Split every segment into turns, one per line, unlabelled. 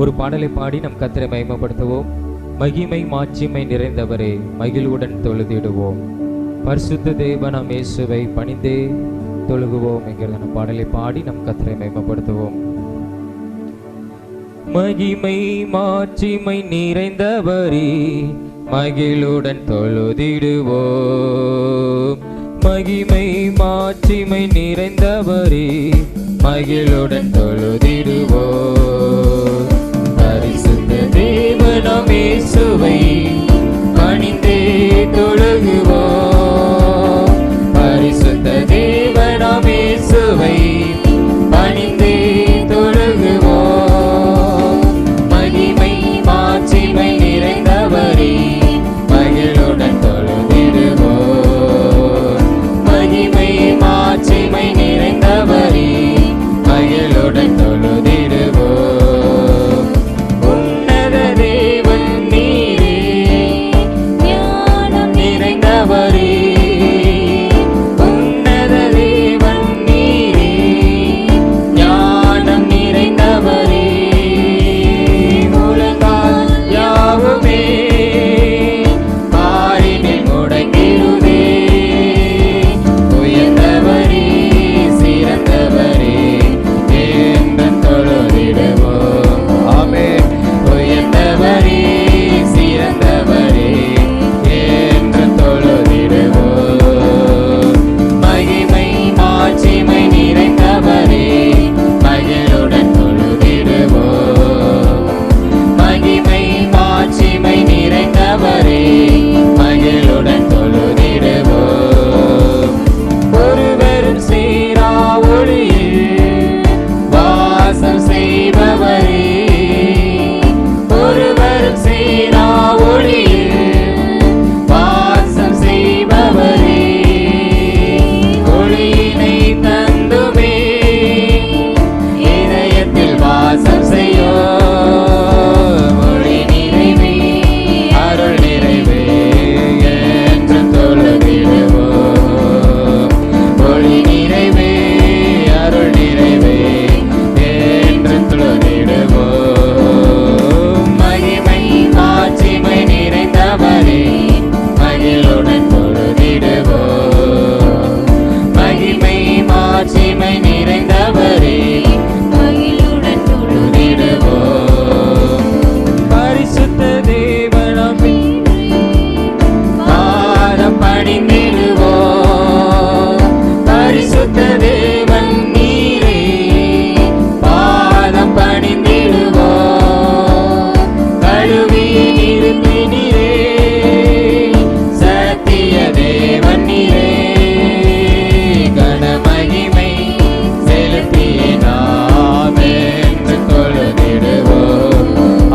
ஒரு பாடலை பாடி நம் கர்த்தரை மகிமைப்படுத்துவோம். மகிமை மாட்சிமை நிறைந்தவரே மகிழ்வுடன் தொழுதிடுவோம். பரிசுத்த தேவ நாம் இயேசுவை பணிந்தே தொழுகுவோம் என்கிற பாடலை பாடி நம் கர்த்தரை மகிமைப்படுத்துவோம். மகிமை மாட்சிமை நிறைந்தவரே மகிழுடன் தொழுதிடுவோம். மகிமை மாட்சிமை நிறைந்தவரே மகிழுடன் தொழுதிடுவோம். பரிசுத்த தேவ நாம் இயேசுவை பணிந்தே தொழுகுவோம். பரிசுத்த தேவ நாம் இயேசுவை பணிந்தே தொழுகுவோம். மகிமை மாட்சிமை நிறைந்தவரே மகிழுடன் தொழுதிடுவோம். மகிமை மாட்சிமை நிறைந்தவரே மகிழுடன் தொழுதிடுவோம். உன்னத தேவன் நீரே ஞானம் நிறைந்தவரே. உன்னத தேவன் நீரே ஞானம் நிறைந்தவரே. முழங்கால் யாவுமே பாரினில் முடங்கிடுதே. உயர்ந்தவரே சிறந்தவரே என்று தொழுதிடுவோம். ஆமென். உயர்ந்தவரே சிறந்தவரே என்று தொழுதிடுவோம். மகிமை மாட்சிமை நிறைந்தவரே மகிழுடன் தொழுதிடுவோம். மகிமை மாட்சிமை நிறைந்தவரே மகிழுடன் தொழுதிடுவோம். ஒருவரும் சேரா ஒளியில் வாசம் செய்பவரே. ஒருவரும் சேரா ஒளியில் வாசம் செய்பவரே. ஒளியினை தந்துமே இதயத்தில் வாசம் செய்யோ. ஒளி நிறைவே அருள் நிறைவே என்று தொழுதிடுவோம். ஒளி நிறைவே அருள் நிறைவே என்று தொழுதிடுவோம். மகிமை மாட்சிமை நிறைந்தவரே மகிழுடன் தொழுதிடுவோம். மகிமை மாட்சிமை நிறைந்தவரே மகிழுடன் தொழுதிடுவோம். பரிசுத்த தேவனமே பாதம் பணிந்திடுவோம். பரிசுத்த தேவன் நீரே பாதம் பணிந்திடுவோம். கழுவி நிறுத்தினீரே சத்திய தேவன் நீரே. கனமகிமை செலுத்தியே நாம் என்று தொழுதிடுவோம்.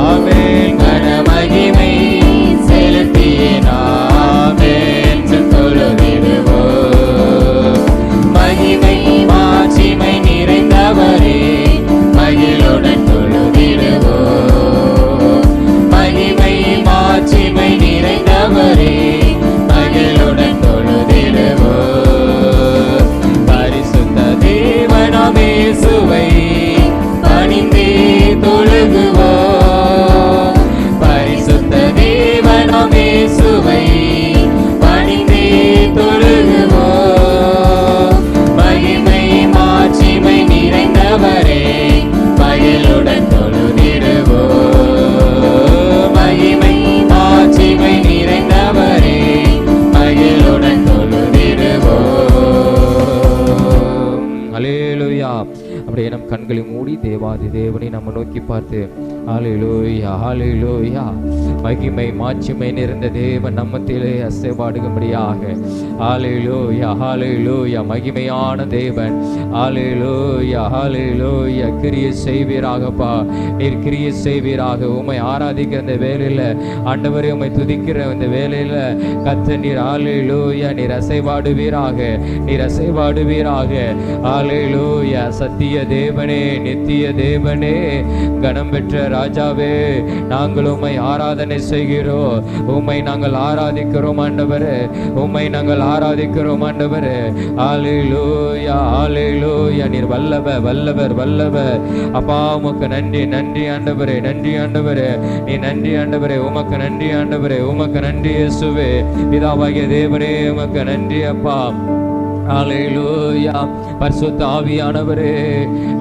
ஆமென். கனமகிமை செலுத்தியே நாம் என்று தொழுதிடுவோம். மகிமை மாட்சிமை நிறைந்தவரே மகிழுடன் தொழுதிடுவோம். மகிமை மாட்சிமை நிறைந்தவரே மகிழுடன் தொழுதிடுவோம். பரிசுத்த தேவ நாம் இயேசுவை பணிந்தே தொழுகுவோம். பரிசுத்த தேவ நாம் இயேசுவை பணிந்தே தொழுகுவோம். மகிமை மாட்சிமை நிறைந்தவரே மகிழுடன் தொழுதிடுவோம். மகிமை மாட்சிமை நிறைந்தவரே மகிழுடன் தொழுதிடுவோம். அல்லேலூயா. அப்படியே நம் கண்களை மூடி தேவாதி தேவனை நம்ம நோக்கி பார்த்து ஹல்லேலூயா ஹல்லேலூயா. மகிமை மாட்சிமை நிறைந்த தேவன் நம்மத்திலே அசைபாடுகும்படியாக ஹல்லேலூயா ஹல்லேலூயா. மகிமையான தேவன் ஹல்லேலூயா ஹல்லேலூயா. கிரியை செய்வீராகப்பா. நீர் கிரியை செய்வீராக. உம்மை ஆராதிக்கிற இந்த வேலையில் ஆண்டவரே, உம்மை துதிக்கிற இந்த வேலையில் கர்த்தர் நீர் ஹல்லேலூயா நீர் அசைபாடுவீராக. நீர் அசைபாடுவீராக. ஹல்லேலூயா. சத்திய தேவனே நித்திய தேவனே கனம் பெற்ற ராஜாவே, நாங்கள் உம்மை ஆராதனை செய்கிறோம். உம்மை நாங்கள் ஆராதிக்கிறோம் ஆண்டவரே, உம்மை நாங்கள் ஆராதிக்கிறோம் ஆண்டவரே. ஹல்லேலூயா, ஹல்லேலூயா. நீர் வல்லவர், வல்லவர், வல்லவர். அப்பா உமக்கு நன்றி, நன்றி ஆண்டவரே, நன்றி ஆண்டவரே. நீ நன்றி ஆண்டவரே, உமக்கு நன்றி ஆண்டவரே, உமக்கு நன்றி இயேசுவே. பிதாவாகிய தேவனே உமக்கு நன்றி அப்பா. ஹல்லேலூயா. பரிசுத்த ஆவியானவரே,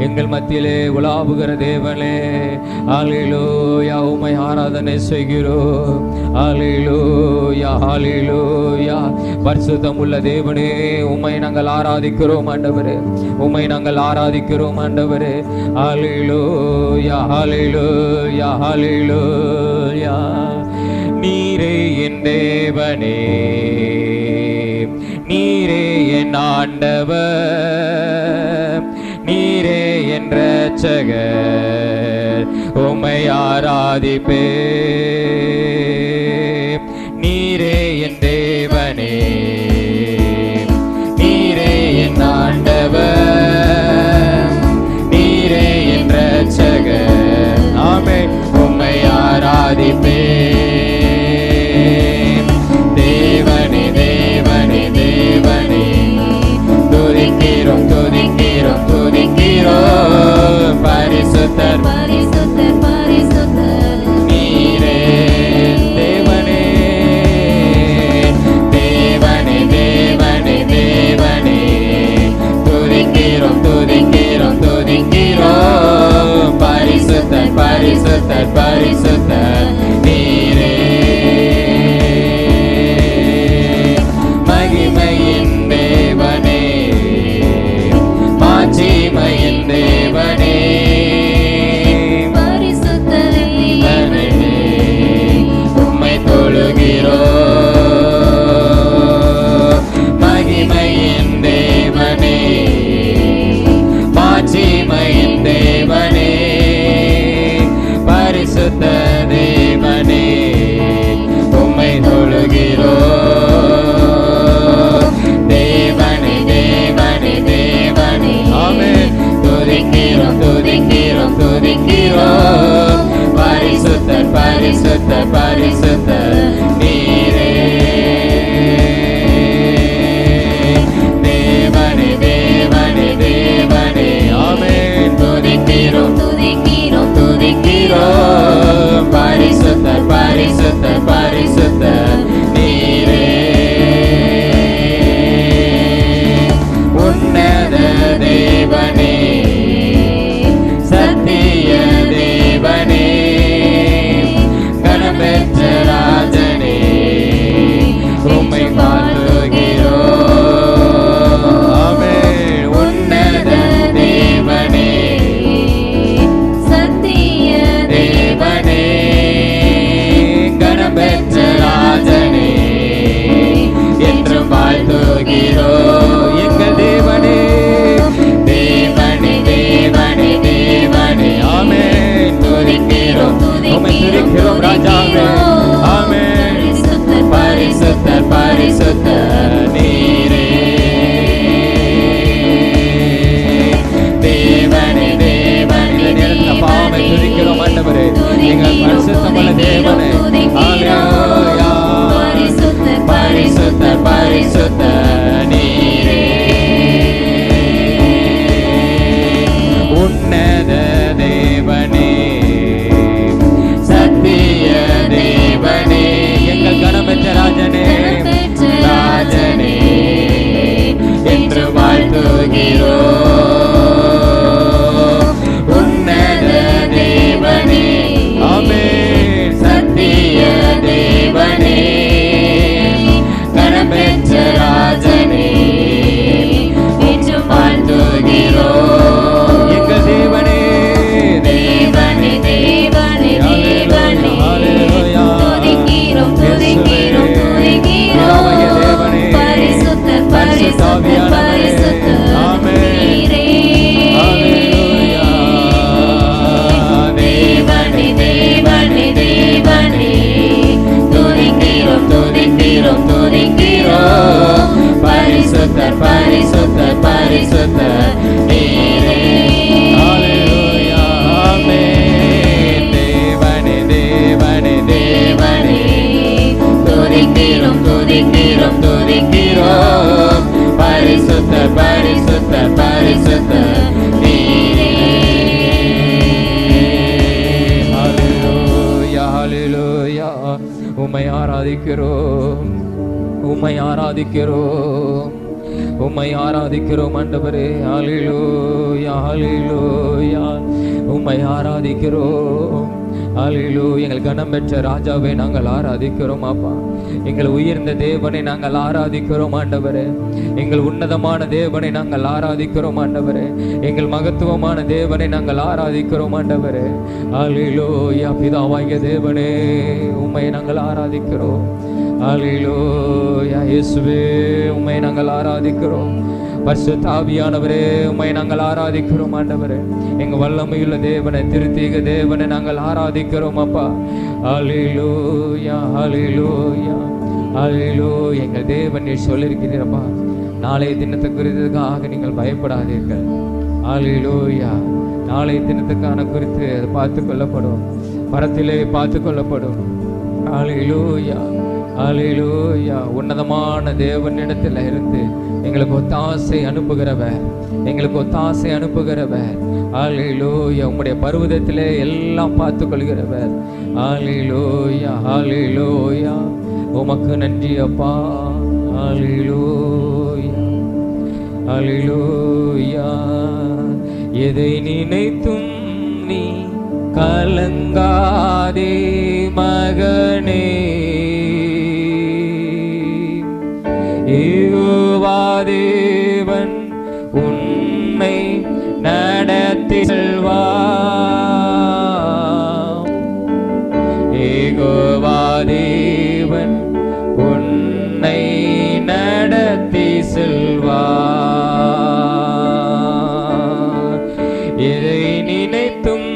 எங்கள் மத்தியிலே உலாவுகிற தேவனே, ஹல்லேலூயா, உம்மை ஆராதனை செய்கிறோம். ஹல்லேலூயா, ஹல்லேலூயா. பரிசுத்தம் உள்ள தேவனே, உம்மை நாங்கள் ஆராதிக்கிறோம் ஆண்டவரே, உம்மை நாங்கள் ஆராதிக்கிறோம் ஆண்டவரே. ஹல்லேலூயா, ஹல்லேலூயா, ஹல்லேலூயா. நீரே என் தேவனே, நீரே என் ஆண்டவர், நீரே என் இரட்சகர், உம்மை ஆராதிப்பே. நீரே என் தேவனே, நீரே என் ஆண்டவர், நீரே என் இரட்சகர், ஆமென், உம்மை ஆராதிப்பே. பரிசுத்தர், பரிசுத்தர், பரிசுத்தர், நீரே தேவனே, தேவனே, தேவனே, தேவனே. துதிக்கிறோம், துதிக்கிறோம், துதிக்கிறோம். பரிசுத்தர், பரிசுத்தர், பரிசுத்தர், நீரே. மகிமையின் தேவனே, மாட்சிமையின் தேவனே, உம்மை தொழுகிறோம். மகிமையின் தேவனே, மாட்சிமையின் தேவனே, பரிசுத்த தேவனே, உம்மை தொழுகிறோம். தேவனே, தேவனே, தேவனே, ஆமென். துதிக்கிறோம், துதிக்கிறோம், துதிக்கிறோம். பரிசுத்தர், பரிசுத்தர், பரிசுத்தர், நீரே. தேவனே, தேவனே, தேவனே, ஆமென். துதிக்கிறோம், துதிக்கிறோம், துதிக்கிறோம். பரிசுத்தர், பரிசுத்தர், பரிசுத்தர், நீரே. உன்னத தேவனே, சத்திய தேவனே, கனபெற்ற ராஜனே, உம்மை வாழ்த்துகிறோம். ஆமென். உன்னத தேவனே, சத்திய தேவனே, கனபெற்ற ராஜனே, என்றும் வாழ்த்துகிறோம். எங்கள் தேவனே, தேவனே, தேவனே, தேவனே, ஆமென். துதிக்கிறோம், உம்மை துதிக்கிறோம் ராஜாவே, ஆமென். பரிசுத்தர், பரிசுத்தர், நீரே. தேவனே, தேவனே, நிரந்த பாவை துதிக்கிறோம் ஆண்டவரே, எங்கள் பரிசுத்தமுள்ள தேவனே. ஹல்லேலூயா. பரிசுத்தர், பரிசுத்தர், நீரே. உன்னத தேவனே, சத்திய தேவனே, எங்கள் கனபெற்ற ராஜனே, ராஜனே, என்று வாழ்த்துகிறோம். உன்னத தேவனே, ஆமென். சத்திய தேவனே, கனபெற்ற ராஜனே, என்று வாழ்த்துகிறோம். எங்கள் தேவனே, தேவனே, தேவனே, தேவனே, துதிக்கிறோம், துதிக்கிறோம், துதிக்கிறோம். பரிசுத்தர், பரிசுத்தர், பரிசுத்தர், நீரே. ஹல்லேலூயா. தேவனே, தேவனே, தேவனே, துதிக்கிறோம், துதிக்கிறோம், துதிக்கிறோம். பரிசுத்தர், பரிசுத்தர், பரிசுத்தர், நீரே. ஹல்லேலூயா. ஆமென்.
துதிக்கிறோம் துதிக்கிறோம். பரிசுத்த பரிசுத்த பரிசுத்த நீரே.
ஹல்லேலூயா ஹல்லேலூயா. உம்மை ஆராதிக்கிறோம், உம்மை ஆராதிக்கிறோம், உம்மை ஆராதிக்கிறோம் ஆண்டவரே. ஹல்லேலூயா ஹல்லேலூயா. உம்மை ஆராதிக்கிறோம். ஹல்லேலூயா. எங்கள் கனம் பெற்ற ராஜாவை நாங்கள் ஆராதிக்கிறோம் அப்பா. எங்கள் உயர்ந்த தேவனை நாங்கள் ஆராதிக்கிறோம் ஆண்டவரே. எங்கள் உன்னதமான தேவனை நாங்கள் ஆராதிக்கிறோம் ஆண்டவரே. எங்கள் மகத்துவமான தேவனை நாங்கள் ஆராதிக்கிறோம் ஆண்டவரே. ஹல்லேலூயா. பிதாவாகிய தேவனே, உம்மை நாங்கள் ஆராதிக்கிறோம். ஹல்லேலூயா. இயேசுவே, உம்மை நாங்கள் ஆராதிக்கிறோம். பரிசுத்த ஆவியானவரே, உம்மை நாங்கள் ஆராதிக்கிறோம் ஆண்டவரே. எங்க வல்லமையுள்ள தேவனை, திருத்தீக தேவனை நாங்கள் ஆராதிக்கிறோம் அப்பா. ஹல்லேலூயா ஹல்லேலூயா ஹல்லேலூயா. எங்கள் தேவன் நீர் சொல்லியிருக்கிறீரப்பா, நாளைய தினத்தை குறித்ததுக்காக நீங்கள் பயப்படாதீர்கள். ஹல்லேலூயா. நாளைய தினத்துக்கான குறித்து அது பார்த்து கொள்ளப்படும், பரத்திலே பார்த்து கொள்ளப்படும். ஹல்லேலூயா ஹல்லேலூயா. உன்னதமான தேவனிடத்தில் இருந்து எங்களுக்கு ஒத்தாசை அனுப்புகிறவர், எங்களுக்கு ஒத்தாசை அனுப்புகிறவர். ஹல்லேலூயா. உம்முடைய பர்வதத்திலே எல்லாம் பார்த்து கொள்கிறவர். ஹல்லேலூயா ஹல்லேலூயா. உமக்கு நன்றி அப்பா. ஹல்லேலூயா ஹல்லேலூயா. எதை நினைத்தும் நீ கலங்காதே மகனே. யெகோவா தேவன் உன்னை நடத்தி செல்வார். யெகோவா தேவன் உன்னை நடத்தி செல்வார். எதை நினைத்தும்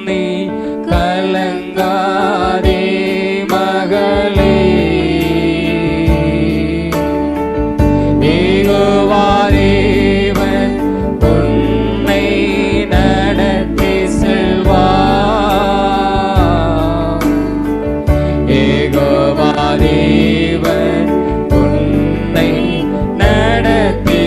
நீ கலங்காதே மகளே. யெகோவா தேவன் உன்னை நடத்தி செல்வார். யெகோவா தேவன் உன்னை நடத்தி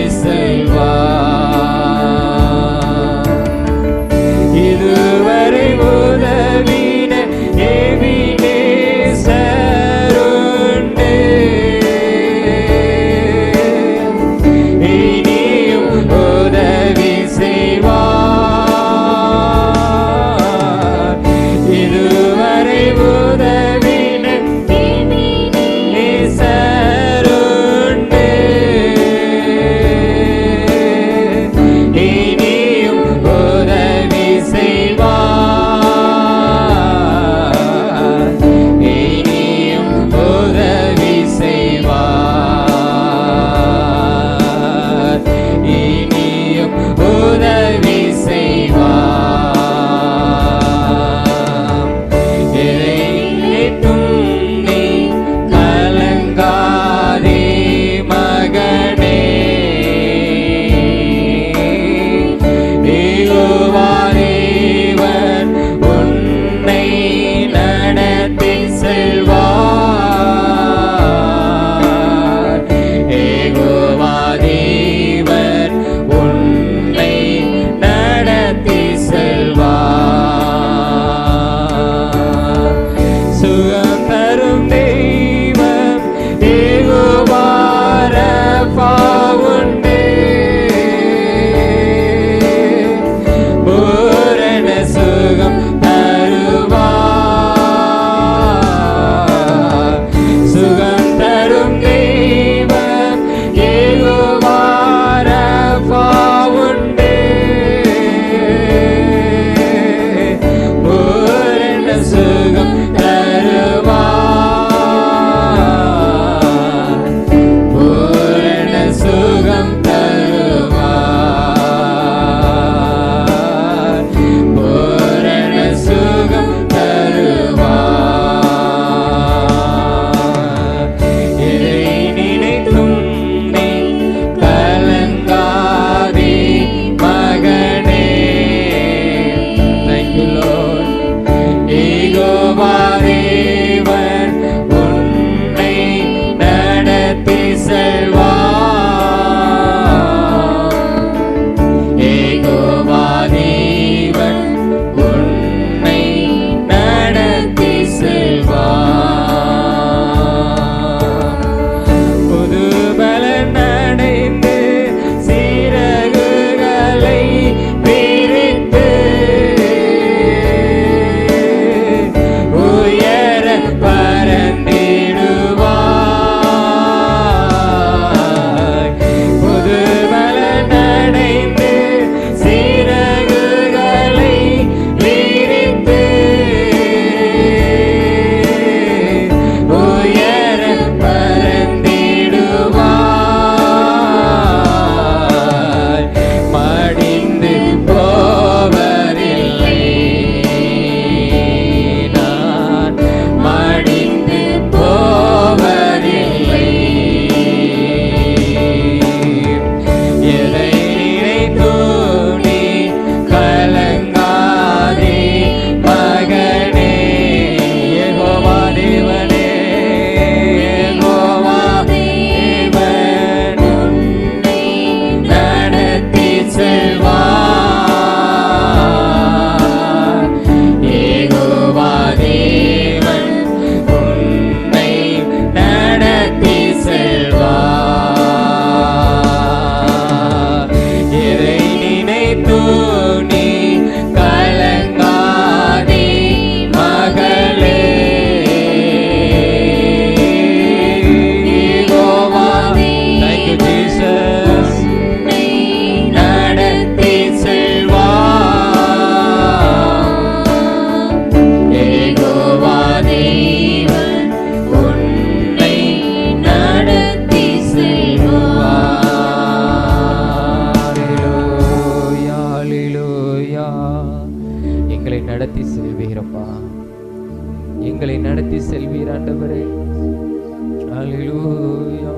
ஹalleluya.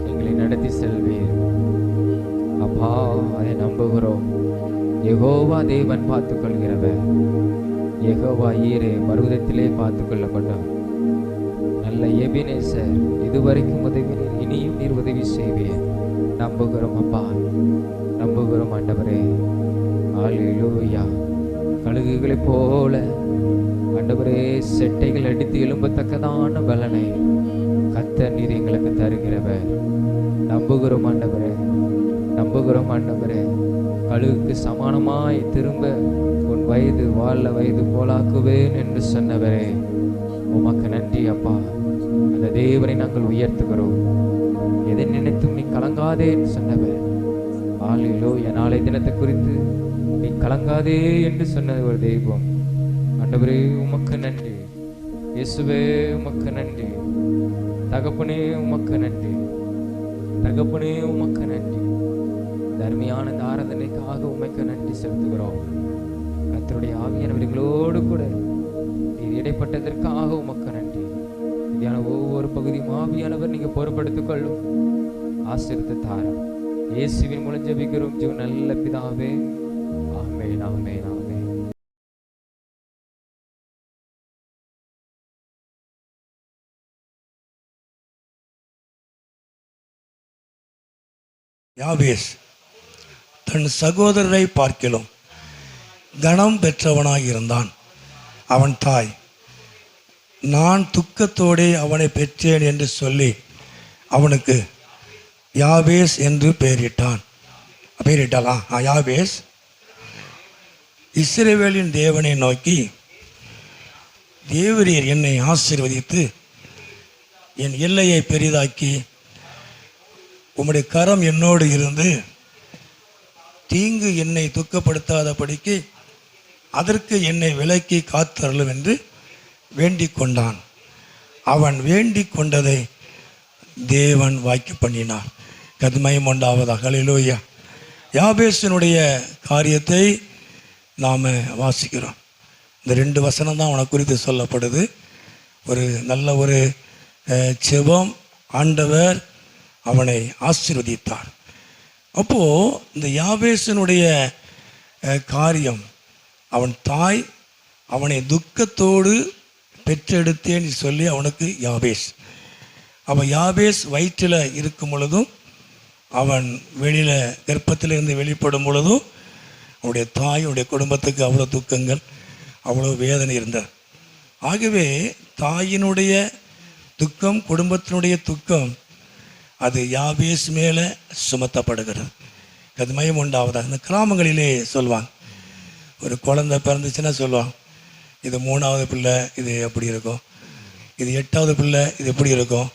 எங்களை நடத்தி செல்வீர் அப்பா, அதை நம்புகிறோம். யெகோவா தேவன் பார்த்துக் கொள்கிறவர், யெகோவா ஈரே பர்வதத்திலே பார்த்துக் கொள்ளப்பட்டவர், நல்ல எபினேசர், இதுவரைக்கும் உதவினீர், இனியும் நீர் உதவி செய்வீர். நம்புகிறோம் அப்பா, நம்புகிறோம் ஆண்டவரே. ஹalleluya. கழுகுகளைப் போல ஆண்டவரே செட்டைகள் அடித்து எழும்பத்தக்கதான பலனை கர்த்தர் நீர் எங்களுக்கு தருகிறவர். நம்புகிறோம் ஆண்டவரே, நம்புகிறோம் ஆண்டவரே. கழுகுக்கு சமானமாய் திரும்ப உன் வயது வாழ வயது போலாக்குவேன் என்று சொன்னவரே, உமக்கு நன்றி அப்பா. அந்த தேவனை நாங்கள் உயர்த்துகிறோம். எதை நினைத்தும் நீ கலங்காதே என்று சொன்னவர். ஹalleluya. நாளை தினத்தை குறித்து நீ கலங்காதே என்று சொன்ன ஒரு தெய்வம். ஆண்டவரே உமக்கு நன்றி. இயேசுவே உமக்கு நன்றி. தகப்பனே உமக்கு நன்றி. தகப்பனே உமக்கு நன்றி. தர்மியான இந்த ஆராதனைக்காக உமக்கு நன்றி செலுத்துகிறோம். கர்த்தருடைய ஆவியானவர்களோடு கூட நீர் இடைப்பட்டதற்காக உமக்கு நன்றி. இதான ஒவ்வொரு பகுதியும் ஆவியானவர் நீங்க பொறுப்படுத்திக் கொள்ளும். ஆசீர்வதித்து தாரும். இயேசுவின் மூலம் ஜெபிக்கிறோம் ஜீவ நல்ல பிதாவே. ஆமென், ஆமென், ஆமென்.
யாபேஸ் தன் சகோதரரை பார்க்கிலும் கனம் பெற்றவனாய் இருந்தான். அவன் தாய், நான் துக்கத்தோடே அவனை பெற்றேன் என்று சொல்லி அவனுக்கு யாபேஸ் என்று பெயரிட்டாளா? யாபேஸ் இஸ்ரவேலின் தேவனை நோக்கி, தேவரீர் என்னை ஆசீர்வதித்து என் எல்லையை பெரிதாக்கி உம்முடைய கரம் என்னோடு இருந்து தீங்கு என்னை துக்கப்படுத்தாதபடிக்கு அதற்கு என்னை விலக்கி காத்தருளும் என்று வேண்டிக் கொண்டான். அவன் வேண்டிக் கொண்டதை தேவன் வாய்க்கு பண்ணினார். கதுமயம் உண்டாவதாக. ஹல்லேலூயா. யாபேசினுடைய காரியத்தை நாம் வாசிக்கிறோம். இந்த 2 வசனம் தான் அவனை குறித்து சொல்லப்படுது. ஒரு நல்ல ஒரு செபம். ஆண்டவர் அவனை ஆசீர்வதித்தார். அப்போது இந்த யாபேசினுடைய காரியம், அவன் தாய் அவனை துக்கத்தோடு பெற்றெடுத்தேன்னு சொல்லி அவனுக்கு யாபேஸ். அவன் யாபேஸ் வயிற்றில் இருக்கும் பொழுதும், அவன் வெளியில் கர்ப்பத்திலிருந்து வெளிப்படும் பொழுதும் அவனுடைய தாயுடைய குடும்பத்துக்கு அவ்வளோ துக்கங்கள், அவ்வளோ வேதனை இருந்தது. ஆகவே தாயினுடைய துக்கம், குடும்பத்தினுடைய துக்கம், அது யாபேஸ் மேலே சுமத்தப்படுகிறது. கதுமயம் உண்டாவதாக. இந்த கிராமங்களிலே சொல்லுவாங்க, ஒரு குழந்தை பிறந்துச்சுன்னா சொல்லுவாங்க, இது 3வது பிள்ளை இது எப்படி இருக்கும், இது 8வது பிள்ளை இது எப்படி இருக்கும்.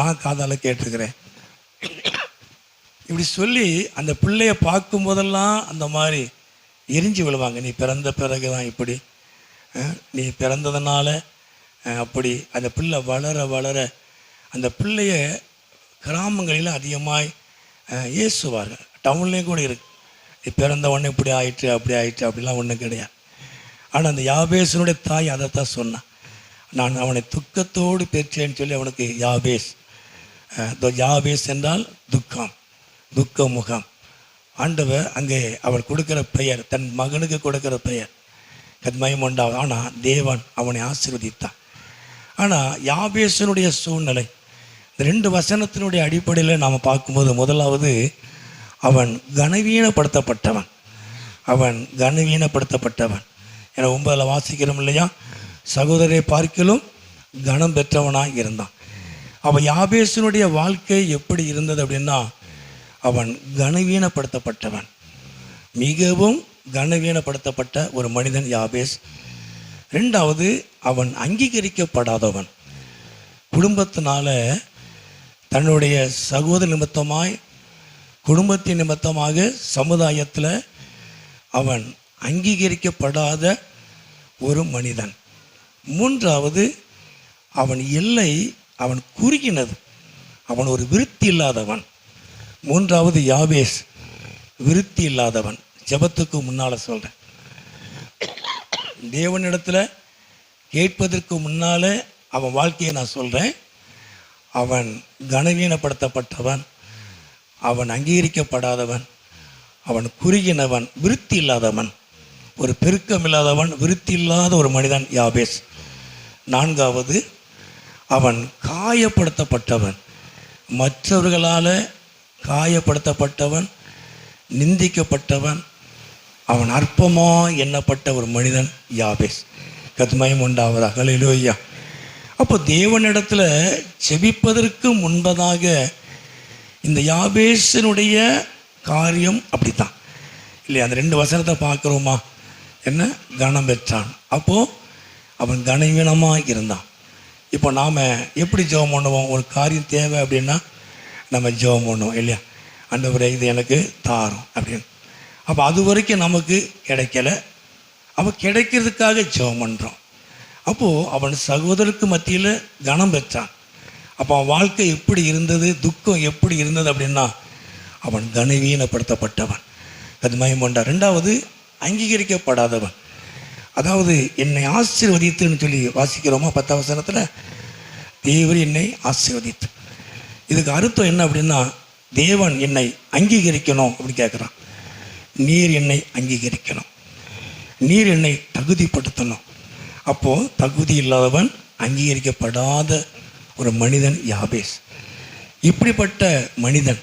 நான் காதால் கேட்டிருக்கிறேன். இப்படி சொல்லி அந்த பிள்ளைய பார்க்கும் போதெல்லாம் அந்த மாதிரி எரிஞ்சு விழுவாங்க. நீ பிறந்த பிறகு தான் இப்படி, நீ பிறந்ததுனால அப்படி. அந்த பிள்ளை வளர வளர அந்த பிள்ளைய கிராமங்களில் அதிகமாய் ஏசுவார்கள். டவுன்லேயும் கூட இருக்கு, நீ பிறந்த உடனே இப்படி ஆயிட்டு அப்படி ஆயிட்டு அப்படிலாம் ஒன்றும் கிடையாது. ஆனால் அந்த யாபேசனுடைய தாய் அதைத்தான் சொன்னான், நான் அவனை துக்கத்தோடு பெற்றேன்னு சொல்லி அவனுக்கு யாபேஸ். யாபேஸ் என்றால் துக்கம், துக்க முகம். ஆண்டவர் அங்கே அவன் கொடுக்கிற பெயர், தன் மகனுக்கு கொடுக்கிற பெயர் கத்மயம் உண்டாவது. ஆனால் தேவன் அவனை ஆசீர்வதித்தான். ஆனால் யாபேசனுடைய சூழ்நிலை, இந்த 2 வசனத்தினுடைய அடிப்படையில் நாம் பார்க்கும்போது, முதலாவது அவன் கனவீனப்படுத்தப்பட்டவன். அவன் கனவீனப்படுத்தப்பட்டவன். ஏன்னா 9 வாசிக்கிறோம் இல்லையா, சகோதரரை பார்க்கிலும் கனம் பெற்றவனாக இருந்தான். அவன் யாபேசனுடைய வாழ்க்கை எப்படி இருந்தது அப்படின்னா, அவன் கனவீனப்படுத்தப்பட்டவன், மிகவும் கனவீனப்படுத்தப்பட்ட ஒரு மனிதன் யாபேஸ். 2வது அவன் அங்கீகரிக்கப்படாதவன். குடும்பத்தினால, தன்னுடைய சகோதர நிமித்தமாய், குடும்பத்தின் நிமித்தமாக சமுதாயத்தில் அவன் அங்கீகரிக்கப்படாத ஒரு மனிதன். 3வது அவன் எல்லை அவன் குறுகினது, அவன் ஒரு விருத்தி இல்லாதவன். 3வது யாபேஸ் விருத்தி இல்லாதவன். ஜெபத்துக்கு முன்னால் சொல்கிறேன், தேவனிடத்தில் கேட்பதற்கு முன்னால் அவன் வாழ்க்கையை நான் சொல்கிறேன். அவன் கனவீனப்படுத்தப்பட்டவன், அவன் அங்கீகரிக்கப்படாதவன், அவன் குறுகினவன், விருத்தி இல்லாதவன், ஒரு பெருக்கம் இல்லாதவன், விருத்தி இல்லாத ஒரு மனிதன் யாபேஸ். 4வது, அவன் காயப்படுத்தப்பட்டவன், மற்றவர்களால் காயப்படுத்தப்பட்டவன், நிந்திக்கப்பட்டவன், அவன் அற்பமாக எண்ணப்பட்ட ஒரு மனிதன் யாபேஸ். கத்மயம் உண்டாவதாக. ஹல்லேலூயா. அப்போ தேவனிடத்தில் செபிப்பதற்கு முன்பதாக இந்த யாபேசனுடைய காரியம் அப்படித்தான் இல்லையா? அந்த 2 வசனத்தை பார்க்குறோமா? என்ன? கனம் பெற்றான். அப்போது அவன் கனவீனமாக இருந்தான். இப்போ நாம் எப்படி ஜெபம் பண்ணுவோம்? ஒரு காரியம் தேவை அப்படின்னா நம்ம ஜெபம் பண்ணுவோம் இல்லையா? ஆண்டவரே இது எனக்கு தாரும் அப்படின்னு. அப்போ அது வரைக்கும் நமக்கு கிடைக்கல, அப்போ கிடைக்கிறதுக்காக ஜெபம் பண்ணுறோம். அப்போது அவன் சகோதரருக்கு மத்தியில் கனம் பெற்றான். அப்போ அவன் வாழ்க்கை எப்படி இருந்தது, துக்கம் எப்படி இருந்தது அப்படின்னா அவன் கனவீனப்படுத்தப்பட்டவன். அது மயமொண்டா. 2வது, அங்கீகரிக்கப்படாதவன். அதாவது என்னை ஆசீர்வதித்துன்னு சொல்லி வாசிக்கிறோமா 10ஆம் வசனத்தில், தேவன் என்னை ஆசீர்வதித்து. இதுக்கு அர்த்தம் என்ன அப்படின்னா, தேவன் என்னை அங்கீகரிக்கணும் அப்படின்னு கேட்குறான். நீர் என்னை அங்கீகரிக்கணும், நீர் என்னை தகுதிப்படுத்தணும். அப்போது தகுதி இல்லாதவன், அங்கீகரிக்கப்படாத ஒரு மனிதன் யாபேஸ். இப்படிப்பட்ட மனிதன்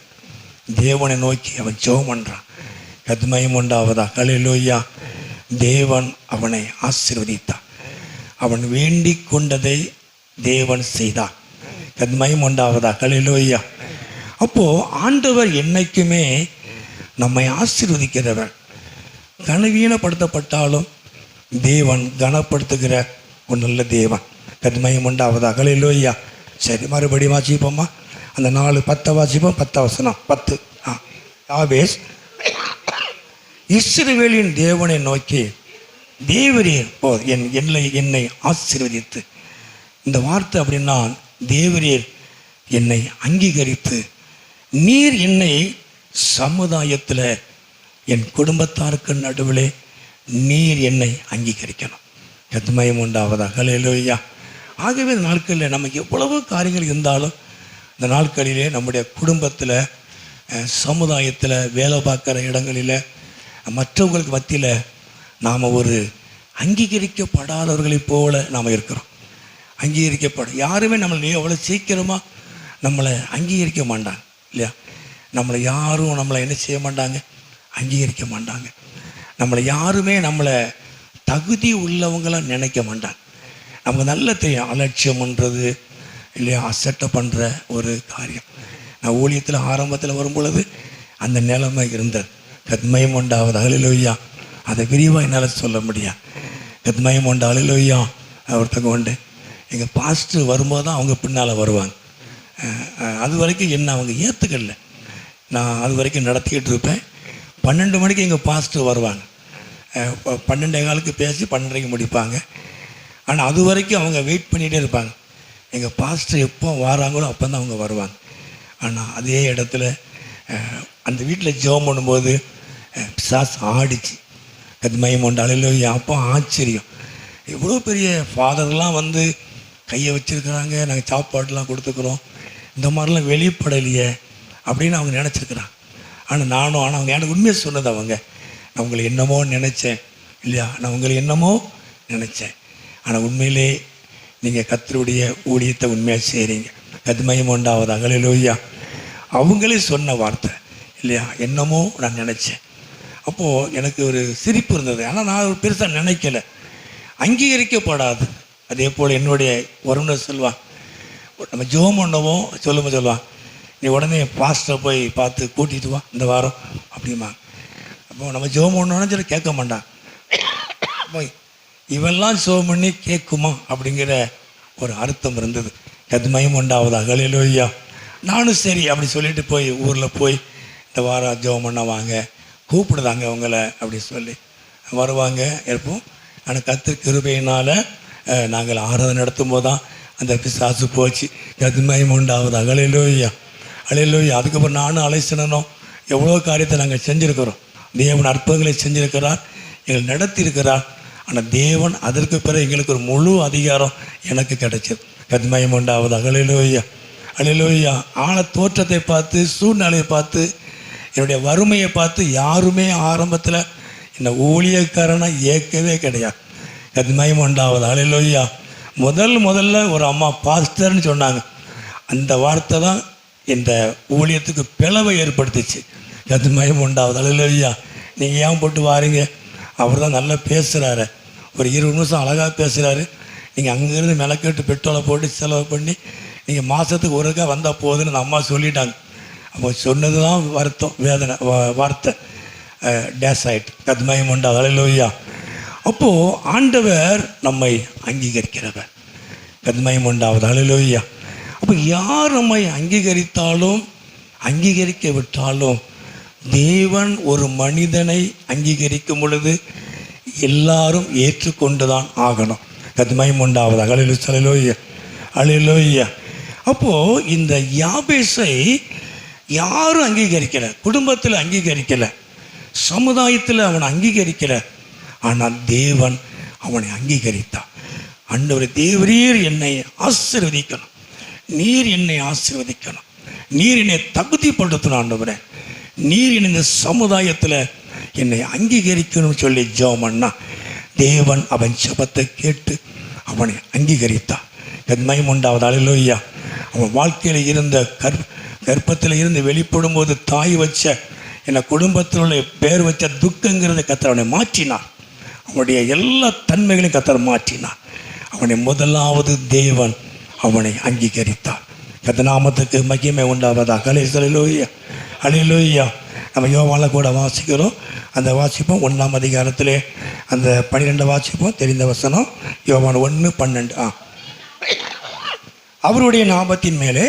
தேவனை நோக்கி அவன் ஜெபம் பண்ணுறான். கத்மயம் உண்டாவதா. ஹல்லேலூயா. தேவன் அவனை ஆசீர்வதித்தான். அவன் வேண்டிக் கொண்டதை தேவன் செய்தான். கத்மயம் உண்டாவதா. ஹல்லேலூயா. அப்போது ஆண்டவர் என்னைக்குமே நம்மை ஆசீர்வதிக்கிறவர். கனவீனப்படுத்தப்பட்டாலும் தேவன் கனப்படுத்துகிற ஒரு நல்ல தேவன். கத்மயம் உண்டாவதா. ஹல்லேலூயா. சரி, மறுபடியும் வாசிப்போம்மா. அந்த 4:10 வாசிப்போம். 10ஆம் வசனம் 10. யாபேஸ் இஸ்ரவேலின் தேவனை நோக்கி, தேவரீர் என்னை ஆசீர்வதித்து. இந்த வார்த்தை அப்படின்னா, தேவரீர் என்னை அங்கீகரித்து, நீர் என்னை சமுதாயத்தில் என் குடும்பத்தாருக்கு நடுவில் நீர் என்னை அங்கீகரிக்கணும். கத்மயம் உண்டாவதா. ஹல்லேலூயா. ஆகவே இந்த நாட்களில் நமக்கு எவ்வளவு காரியங்கள் இருந்தாலும், இந்த நாட்களிலே நம்முடைய குடும்பத்தில், சமுதாயத்தில், வேலை பார்க்குற இடங்களில், மற்றவங்களுக்கு மத்தியில் நாம் ஒரு அங்கீகரிக்கப்படாதவர்களைப் போல நாம் இருக்கிறோம். யாருமே நம்மளை அவ்வளோ சீக்கிரமாக நம்மளை அங்கீகரிக்க மாட்டாங்க இல்லையா? நம்மளை யாரும் நம்மளை என்ன செய்ய மாட்டாங்க? அங்கீகரிக்க மாட்டாங்க. நம்மளை யாருமே நம்மளை தகுதி உள்ளவங்களாம் நினைக்க மாட்டாங்க. நமக்கு நல்ல தெரியும் அலட்சியம் பண்ணுறது இல்லையா, அசட்டை பண்ணுற ஒரு காரியம். நான் ஊழியத்தில் ஆரம்பத்தில் வரும்பொழுது அந்த நிலைமை இருந்தது. கத்மயம் உண்டாவது. ஹல்லேலூயா. அதை விரிவாக என்னால் சொல்ல முடியாது. கத்மயம் உண்டா. ஹல்லேலூயா. ஒருத்தங்க உண்டு. எங்கள் பாஸ்டர் வரும்போது தான் அவங்க பின்னால் வருவாங்க. அது வரைக்கும் என்ன அவங்க ஏற்றுக்கல. நான் அது வரைக்கும் நடத்திக்கிட்டு இருப்பேன். 12 மணிக்கு எங்கள் பாஸ்டர் வருவாங்க. 12:15 பேசி 12:30 முடிப்பாங்க. ஆனால் அது வரைக்கும் அவங்க வெயிட் பண்ணிகிட்டே இருப்பாங்க. எங்கள் பாஸ்டர் எப்போ வராங்களோ அப்போ தான் அவங்க வருவாங்க. ஆனால் அதே இடத்துல அந்த வீட்டில் ஜெபம் பண்ணும்போது பிசாசு ஆடிச்சு. கத்மயம் உண்டா. ஹல்லேலூயா. அப்போ ஆச்சரியம், எவ்வளோ பெரிய ஃபாதர்லாம் வந்து கையை வச்சுருக்கிறாங்க, நாங்கள் சாப்பாடுலாம் கொடுத்துக்குறோம், இந்த மாதிரிலாம் வெளிப்படலையே அப்படின்னு அவங்க நினச்சிருக்கிறாங்க. ஆனால் அவங்க எனக்கு உண்மையை சொன்னது. நான் உங்களை என்னமோ நினச்சேன் இல்லையா, நான் உங்களை என்னமோ நினச்சேன். ஆனால் உண்மையிலே நீங்கள் கர்த்தருடைய ஊழியத்தை உண்மையாக செய்கிறீங்க. கத்மயம் உண்டாவதா. ஹல்லேலூயா. அவங்களே சொன்ன வார்த்தை இல்லையா, என்னமோ நான் நினச்சேன். அப்போது எனக்கு ஒரு சிரிப்பு இருந்தது. ஆனால் நான் ஒரு பெருசாக நினைக்கலை. அங்கீகரிக்கப்படாது. அதே போல் என்னுடைய உறவினர் சொல்லுவான், நம்ம ஜெபம் பண்ணவும் சொல்லுவான், நீ உடனே பாஸ்டரை போய் பார்த்து கூட்டிகிட்டு வா இந்த வாரம் அப்படிமா. அப்போ நம்ம ஜெபம் பண்ணோன்னு சொல்லி கேட்க மாட்டான். அப்போ இவெல்லாம் ஜெபம் பண்ணி கேட்குமா அப்படிங்கிற ஒரு அர்த்தம் இருந்தது. கத்மயம் உண்டாவதா. ஹல்லேலூயா. நானும் சரி அப்படி சொல்லிட்டு போய் ஊரில் போய் இந்த வாரம் ஜெபம் பண்ண வாங்க, கூப்பிடுதாங்க அவங்கள அப்படி சொல்லி வருவாங்க இருப்போம். ஆனால் கர்த்தர் கிருபையினால் நாங்கள் ஆராதனை நடத்தும் போது தான் அந்த பிசாசு போச்சு. கத்மயம் உண்டாவதா. ஹல்லேலூயா. ஹல்லேலூயா. அதுக்கப்புறம் நானும் அலைசனனும் எவ்வளோ காரியத்தை நாங்கள் செஞ்சுருக்கிறோம். தேவன் அற்புதங்களை செஞ்சுருக்கிறார், எங்களை நடத்தியிருக்கிறார். ஆனால் தேவன் அதற்கு பிறகு எங்களுக்கு ஒரு முழு அதிகாரம் எனக்கு கிடைச்சது. கத்மயம் உண்டாவதா. ஹல்லேலூயா. அல்லேலூயா. ஆள தோற்றத்தை பார்த்து, சூழ்நிலையை பார்த்து, என்னுடைய வறுமையை பார்த்து யாருமே ஆரம்பத்தில் என்னை ஊழியக்காரனா ஏற்கவே கிடையாது. அது மகிமை உண்டாவது. அல்லேலூயா. முதல்ல ஒரு அம்மா பாஸ்டர்னு சொன்னாங்க. அந்த வார்த்தை தான் இந்த ஊழியத்துக்கு பிளவை ஏற்படுத்திச்சு. அது மகிமை உண்டாவது. அல்லேலூயா. நீங்கள் ஏன் போட்டு வாரீங்க? அவர் தான் நல்லா பேசுகிறாரு, ஒரு 20 நிமிஷம் அழகாக பேசுகிறாரு. நீங்கள் அங்கேருந்து மெனக்கெட்டு பெட்ரோலை போட்டு செலவு பண்ணி நீங்கள் மாதத்துக்கு ஒருக்கா வந்தால் போதுன்னு அந்த அம்மா சொல்லிட்டாங்க. அப்போ சொன்னது தான் வருத்தம், வேதனை, வார்த்தை டேஸ் ஆகிட்டு. அது மகிமை உண்டாவது. அல்லேலூயா. அப்போது ஆண்டவர் நம்மை அங்கீகரிக்கிறவர். அது மகிமை உண்டாவது. அல்லேலூயா. அப்போ யார் நம்மை அங்கீகரித்தாலும் அங்கீகரிக்க விட்டாலும் தேவன் ஒரு மனிதனை அங்கீகரிக்கும் பொழுது எல்லாரும் ஏற்றுக்கொண்டு தான் ஆகணும். அது மகிமை உண்டாவது. அல்லேலூயா. அல்லேலூயா. அப்போது இந்த யாபேசை யாரும் அங்கீகரிக்கலை, குடும்பத்தில் அங்கீகரிக்கலை, சமுதாயத்தில் அவனை அங்கீகரிக்கலை. ஆனால் தேவன் அவனை அங்கீகரித்தான். ஆண்டவரே, தேவரீர் என்னை ஆசீர்வதிக்கணும், நீர் என்னை ஆசீர்வதிக்கணும், நீர் என்னை தகுதிப்படுத்தணும், ஆண்டவரே நீர் இந்த சமுதாயத்தில் என்னை அங்கீகரிக்கணும்னு சொல்லி ஜெபம் பண்ணா தேவன் அவன் ஜெபத்தை கேட்டு அவனை அங்கீகரித்தான். மகிமை உண்டாவது. அல்லேலூயா. அவன் வாழ்க்கையில் இருந்த கர்ப்பத்தில் இருந்து வெளிப்படும் போது தாய் வச்ச என்னை குடும்பத்தில் உள்ள பேர் வச்ச துக்கங்கிறத கர்த்தர் அவனை மாற்றினான். அவனுடைய எல்லா தன்மைகளையும் கர்த்தர் மாற்றினான். அவனை முதலாவது தேவன் அவனை அங்கீகரித்தார். கர்த்தநாமத்துக்கு மகிமை உண்டாவதாக. அல்லேலூயா. அல்லேலூயா. நம்ம யோவானில் கூட வாசிக்கிறோம். அந்த வாசிப்போம் 1ஆம் அதிகாரத்திலே அந்த 12 வாசிப்போம். தெரிந்த வசனம் யோவான் 1:12. அவருடைய நாமத்தின் மேலே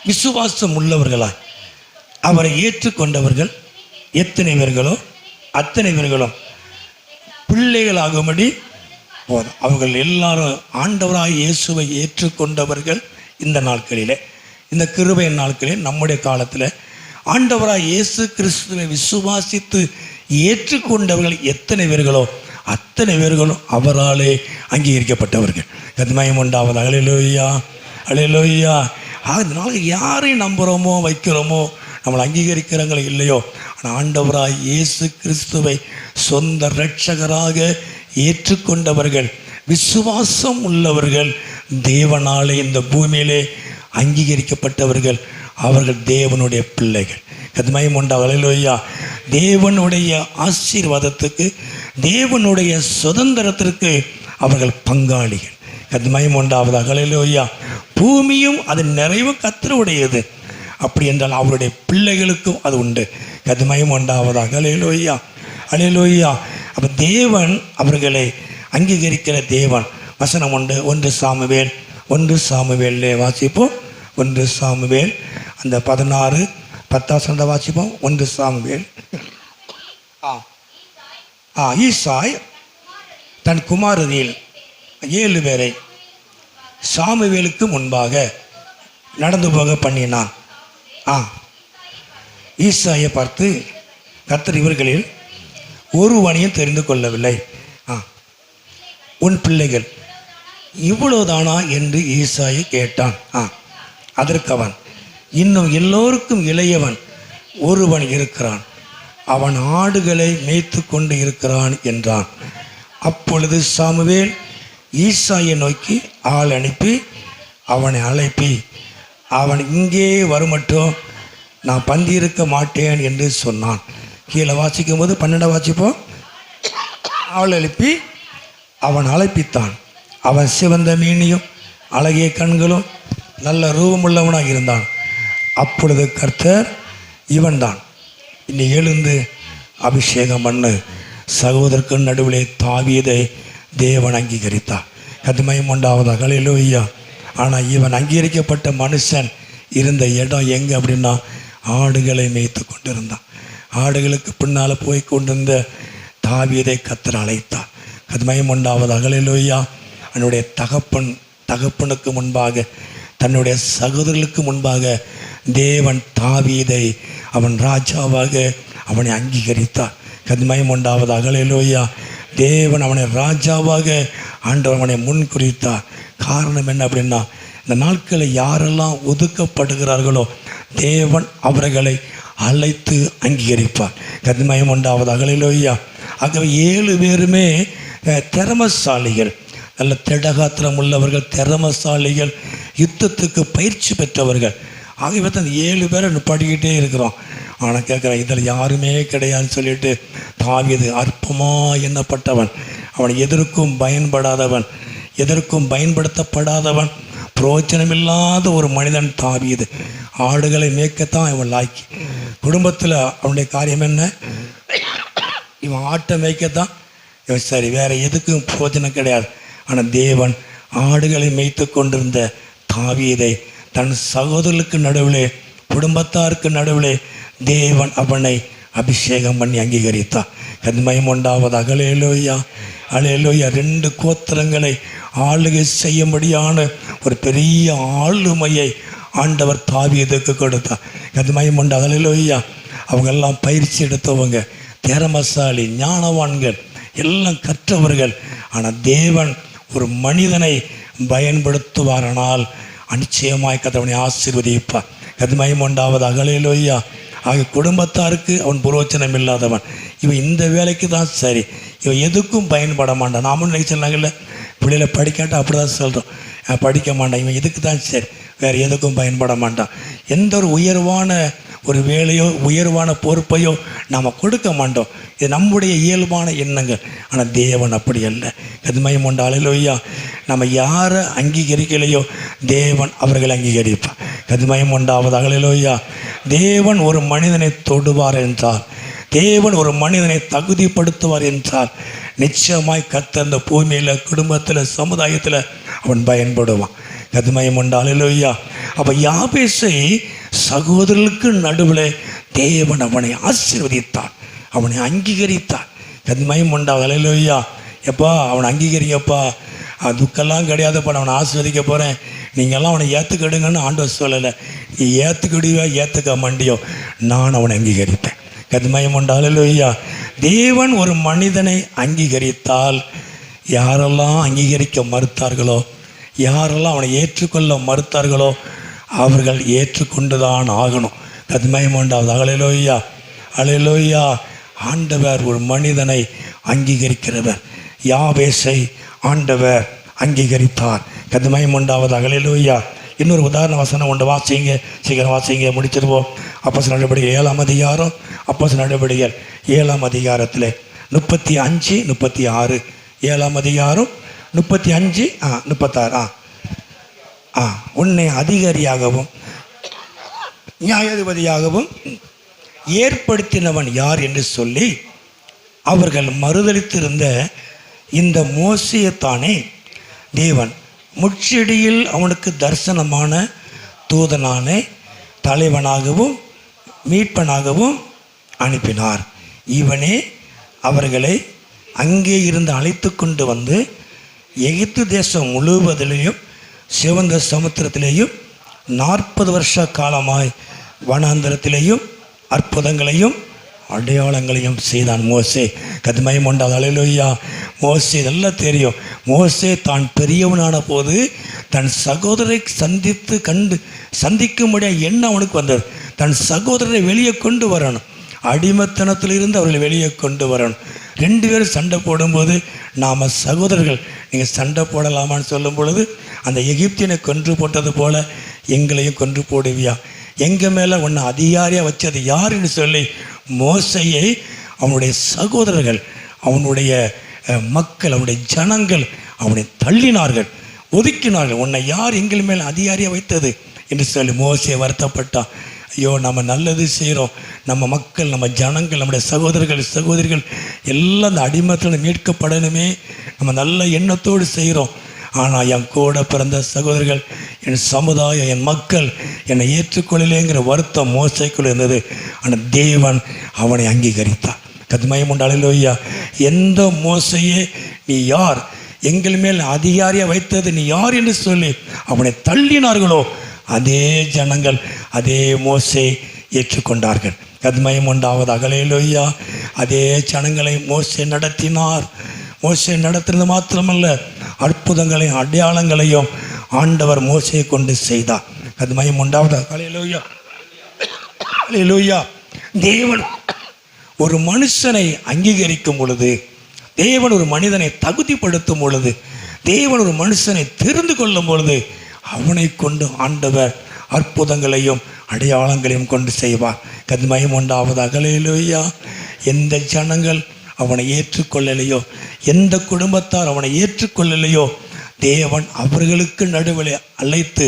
விசுவாசம் உள்ளவர்களாய் அவரை ஏற்றுக்கொண்டவர்கள் எத்தனை பேர்களோ அத்தனை பேர்களும் பிள்ளைகளாகும்படி போதும். அவர்கள் எல்லாரும் ஆண்டவராய் இயேசுவை ஏற்றுக்கொண்டவர்கள். இந்த நாட்களிலே, இந்த கிருபை நாட்களிலே, நம்முடைய காலத்தில் ஆண்டவராய் இயேசு கிறிஸ்துவை விசுவாசித்து ஏற்றுக்கொண்டவர்கள் எத்தனை பேர்களோ அத்தனை பேர்களும் அவராலே அங்கீகரிக்கப்பட்டவர்கள். மகிமை உண்டாவது. அல்லேலூயா. அல்லேலூயா. அதனால யாரையும் நம்புகிறோமோ வைக்கிறோமோ நம்மளை அங்கீகரிக்கிறாங்களோ இல்லையோ, ஆனால் ஆண்டவராய் இயேசு கிறிஸ்துவை சொந்த இரட்சகராக ஏற்றுக்கொண்டவர்கள், விசுவாசம் உள்ளவர்கள், தேவனாலே இந்த பூமியிலே அங்கீகரிக்கப்பட்டவர்கள், அவர்கள் தேவனுடைய பிள்ளைகள். மகிமை உண்டாவது. அல்லேலூயா. தேவனுடைய ஆசீர்வாதத்துக்கு, தேவனுடைய சுதந்திரத்திற்கு அவர்கள் பங்காளிகள். மகிமை உண்டாவது. அல்லேலூயா. பூமியும் அதன் நிறைவும் கர்த்தருடையது. அப்படி என்றால் அவருடைய பிள்ளைகளுக்கும் அது உண்டு. மகிமை உண்டாவதாக. அல்லேலூயா. அல்லேலூயா. அப்போ தேவன் அவர்களை அங்கீகரிக்கிற தேவன். வசனம் உண்டு. 1 சாமுவேல் 1 வாசிப்போம். 1 சாமுவேல் அந்த 16:10 வாசிப்போம். 1 சாமுவேல். ஈசாய் தன் குமாரரில் 7 பேரை சாமுவேலுக்கு முன்பாக நடந்து போக பண்ணினான். ஈசாயை பார்த்து கர்த்தர் இவர்களில் ஒருவனையும் தெரிந்து கொள்ளவில்லை, உன் பிள்ளைகள் இவ்வளவுதானா என்று ஈசாயை கேட்டான். அதற்கு அவன், இன்னும் எல்லோருக்கும் இளையவன் ஒருவன் இருக்கிறான், அவன் ஆடுகளை மேய்த்து கொண்டு இருக்கிறான் என்றான். அப்பொழுது சாமுவேல் ஈசாயை நோக்கி ஆள் அனுப்பி அவனை அழைப்பி, அவன் இங்கே வருமட்டும் நான் பந்தியிருக்க மாட்டேன் என்று சொன்னான். கீழே வாசிக்கும் போது 12 வாசிப்போம். ஆள் எழுப்பி அவன் அழைப்பித்தான். அவன் சிவந்த மீனியும் அழகிய கண்களும் நல்ல ரூபமுள்ளவனாக இருந்தான். அப்பொழுது கர்த்தர், இவன்தான், இன்னை எழுந்து அபிஷேகம் பண்ணு. சகோதரருக்கு நடுவிலே தாவீதை தேவன் அங்கீகரித்தார். மகிமை உண்டாவதாக. அல்லேலூயா. ஆனால் இவன் அங்கீகரிக்கப்பட்ட மனுஷன் இருந்த இடம் எங்கே அப்படின்னா ஆடுகளை மேய்த்து கொண்டிருந்தான். ஆடுகளுக்கு பின்னால் போய் கொண்டிருந்த தாவீதை கர்த்தர் அழைத்தார். மகிமை உண்டாவதாக. அல்லேலூயா. அவனுடைய தகப்பனுக்கு முன்பாக, தன்னுடைய சகோதரர்களுக்கு முன்பாக தேவன் தாவீதை அவன் ராஜாவாக அவனை அங்கீகரித்தார். மகிமை உண்டாவதாக. அல்லேலூயா. தேவன் அவனை ராஜாவாக ஆண்டவர் அவனை முன் குறித்தார். காரணம் என்ன அப்படின்னா, இந்த நாட்களில் யாரெல்லாம் ஒதுக்கப்படுகிறார்களோ தேவன் அவர்களை அழைத்து அங்கீகரிப்பார். கதிமயம் உண்டாவது அகலிலோய்யா. ஆகவே 7 பேருமே திறமசாலிகள், நல்ல திடகாத்திரம் உள்ளவர்கள், திறமசாலிகள், யுத்தத்துக்கு பயிற்சி பெற்றவர்கள். ஆகவே தான் 7 பேரை படிக்கிட்டே இருக்கிறோம். ஆனால் கேட்குறேன், இதில் யாருமே கிடையாதுன்னு சொல்லிட்டு தாவீது அற்பமாக எண்ணப்பட்டவன், அவன் எதற்கும் பயன்படாதவன், எதற்கும் பயன்படுத்தப்படாதவன், பிரயோஜனமில்லாத ஒரு மனிதன் தாவீது. ஆடுகளை மேய்க்கத்தான் இவன் லாய்க்கு. குடும்பத்தில் அவனுடைய காரியம் என்ன? இவன் ஆட்டை மேய்க்கத்தான் இவன் சரி, வேறு எதுக்கும் பிரயோஜனம் கிடையாது. ஆனால் தேவன் ஆடுகளை மேய்த்து கொண்டிருந்த தாவீதை தன் சகோதரர்களுக்கு நடுவிலே, குடும்பத்தாருக்கு நடுவிலே தேவன் அவனை அபிஷேகம் பண்ணி அங்கீகரித்தார். கதிமயம் உண்டாவது அகலேலோய்யா, அலேலோய்யா. 2 கோத்திரங்களை ஆளுகை செய்யும்படியான ஒரு பெரிய ஆளுமையை ஆண்டவர் தாவீதுக்கு கொடுத்தார். கதிமயம் உண்டு அகலேலோய்யா. அவங்கெல்லாம் பயிற்சி எடுத்தவங்க, திறமசாலி, ஞானவான்கள், எல்லாம் கற்றவர்கள். ஆனால் தேவன் ஒரு மனிதனை பயன்படுத்துவாரானால் நிச்சயமாய் கர்த்தர் ஆசீர்வதிப்பார். கதிமயம் உண்டாவது அகலேலோய்யா. ஆக குடும்பத்தாருக்கு அவன் புரோச்சனம் இல்லாதவன். இவன் இந்த வேலைக்கு தான் சரி, இவன் எதுக்கும் பயன்பட மாட்டான். நாமும் நினைக்க சொன்னாங்கல்ல, பிள்ளைகளை படிக்காட்டா அப்படி தான் சொல்கிறோம், படிக்க மாட்டான், இவன் இதுக்கு தான் சரி, வேறு எதுக்கும் பயன்பட மாட்டான். எந்த ஒரு உயர்வான ஒரு வேலையோ உயர்வான பொறுப்பையோ நாம் கொடுக்க மாட்டோம். இது நம்முடைய இயல்பான எண்ணங்கள். ஆனால் தேவன் அப்படி அல்ல. கதிமயம் உண்டு அல்லேலூயா. நம்ம யாரை அங்கீகரிக்கலையோ தேவன் அவர்களை அங்கீகரிப்பார். கதிமயம் உண்டாவது அல்லேலூயா. தேவன் ஒரு மனிதனை தொடுவார் என்றால், தேவன் ஒரு மனிதனை தகுதிப்படுத்துவார் என்றால் நிச்சயமாய் கர்த்தர் அந்த பூமியில், குடும்பத்தில், சமுதாயத்தில் அவன் பயன்படுவான். கதிமயம் உண்டு அல்லேலூயா. அப்போ யாபேசை சகோதரர்களுக்கு நடுவில் தேவன் அவனை ஆசீர்வதித்தார், அவனை அங்கீகரித்தார். கதிமயம் உண்டாவது அல்லேலூயா. எப்பா அவனை அங்கீகரிக்கப்பா, துக்கெல்லாம் கிடையாதுப்பா, நான் அவனை ஆசீர்வதிக்க போகிறேன், நீங்கள்லாம் அவனை ஏற்றுக்கிடுங்கன்னு ஆண்டவர் சொல்லலை. நீ ஏற்றுக்கிடுவியோ ஏற்றுக்க மாட்டியோ, நான் அவனை அங்கீகரிப்பேன். கதிமயம் உண்டு அல்லேலூயா. தேவன் ஒரு மனிதனை அங்கீகரித்தால் யாரெல்லாம் அங்கீகரிக்க மறுத்தார்களோ, யாரெல்லாம் அவனை ஏற்றுக்கொள்ள மறுத்தார்களோ அவர்கள் ஏற்றுக்கொண்டுதான் ஆகணும். கதிமயம் உண்டாவது அல்லேலூயா, அல்லேலூயா. ஆண்டவர் ஒரு மனிதனை அங்கீகரிக்கிறவர். யாபேசை ஆண்டவர் அங்கீகரித்தார். கதிமயம் உண்டாவது அல்லேலூயா. இன்னொரு உதாரண வசனம் உண்டு, வாசிங்க, சீக்கிரம் வாசிங்க, முடிச்சிருவோம். அப்போஸ்தலர் நடவடிக்கைகள் 7ஆம் அதிகாரம், அப்போஸ்தலர் நடவடிக்கைகள் 7ஆம் அதிகாரத்தில் 35, 36, 7ஆம் அதிகாரம் 35, 36. உன்னை அதிகாரியாகவும் நியாயாதிபதியாகவும் ஏற்படுத்தினவன் யார் என்று சொல்லி அவர்கள் மறுதலித்திருந்த இந்த மோசேயைத்தானே தேவன் முட்செடியில் அவனுக்கு தரிசனமான தூதனான தலைவனாகவும் மீட்பனாகவும் அனுப்பினார். இவனே அவர்களை அங்கே இருந்து அழைத்து கொண்டு வந்து எகிப்து தேசம் முழுவதிலேயும் சிவந்த சமுத்திரத்திலேயும் 40 வருஷ காலமாய் வனாந்தரத்திலேயும் அற்புதங்களையும் அடையாளங்களையும் செய்தான் மோசே. கதிமயம் உண்டாவது அல்லேலூயா. மோசே இதெல்லாம் தெரியும். மோசே தான் பெரியவனான போது தன் சகோதரரை சந்திக்கும்படியாக என்ன அவனுக்கு வந்தது? தன் சகோதரரை வெளியே கொண்டு வரணும், அடிமத்தனத்திலிருந்து அவர்களை வெளியே கொண்டு வரணும். 2 பேரும் சண்டை போடும்போது நாம் சகோதரர்கள், நீங்கள் சண்டை போடலாமான்னு சொல்லும் பொழுது அந்த எகிப்தியனை கொன்று போட்டது போல எங்களையும் கொன்று போடுவியா, எங்கள் மேலே ஒன்று அதிகாரியாக வச்சது யாருன்னு சொல்லி மோசையை அவனுடைய சகோதரர்கள், அவனுடைய மக்கள், அவனுடைய ஜனங்கள் அவனை தள்ளினார்கள், ஒதுக்கினார்கள். உன்னை யார் எங்கள் மேல் அதிகாரியாக வைத்தது என்று சொல்லி மோசே வருத்தப்பட்டான். ஐயோ, நம்ம நல்லது செய்கிறோம், நம்ம மக்கள், நம்ம ஜனங்கள், நம்முடைய சகோதரிகள் எல்லாம் அந்த அடிமத்தில் மீட்கப்படணுமே, நம்ம நல்ல எண்ணத்தோடு செய்கிறோம். ஆனால் என் கூட பிறந்த சகோதரர்கள், என் சமுதாயம், என் மக்கள் என்னை ஏற்றுக்கொள்ளலேங்கிற வருத்தம் மோசைக்குள்ள இருந்தது. ஆனால் தேவன் அவனை அங்கீகரித்தார். கதிமயம் உண்டு அல்லேலூயா. எந்த மோசையே நீ யார், எங்கள் மேல் அதிகாரியாக வைத்தது நீ யார் என்று சொல்லி அவனை தள்ளினார்களோ அதே ஜனங்கள், அதே மோசே ஏற்றுக்கொண்டார்கள். கதிமயம் உண்டாவது அல்லேலூயா. அதே ஜனங்களை மோசே நடத்தினார். மோசே நடத்துறது மாத்திரமல்ல, அற்புதங்களையும் அடையாளங்களையும் ஆண்டவர் மோசையை கொண்டு செய்தார். அது மயம் உண்டாவதா? ஹல்லேலூயா, ஹல்லேலூயா. தேவன் ஒரு மனுஷனை அங்கீகரிக்கும் பொழுது, தேவன் ஒரு மனிதனை தகுதிப்படுத்தும் பொழுது, தேவன் ஒரு மனுஷனை தெரிந்து கொள்ளும் பொழுது, அவனை கொண்டு ஆண்டவர் அற்புதங்களையும் அடையாளங்களையும் கொண்டு செய்வார். கத்மயம் உண்டாவதாக. ஹல்லேலூயா. எந்த ஜனங்கள் அவனை ஏற்றுக்கொள்ளலையோ, எந்த குடும்பத்தார் அவனை ஏற்றுக்கொள்ளலையோ, தேவன் அவர்களுக்கு நடுவில் அழைத்து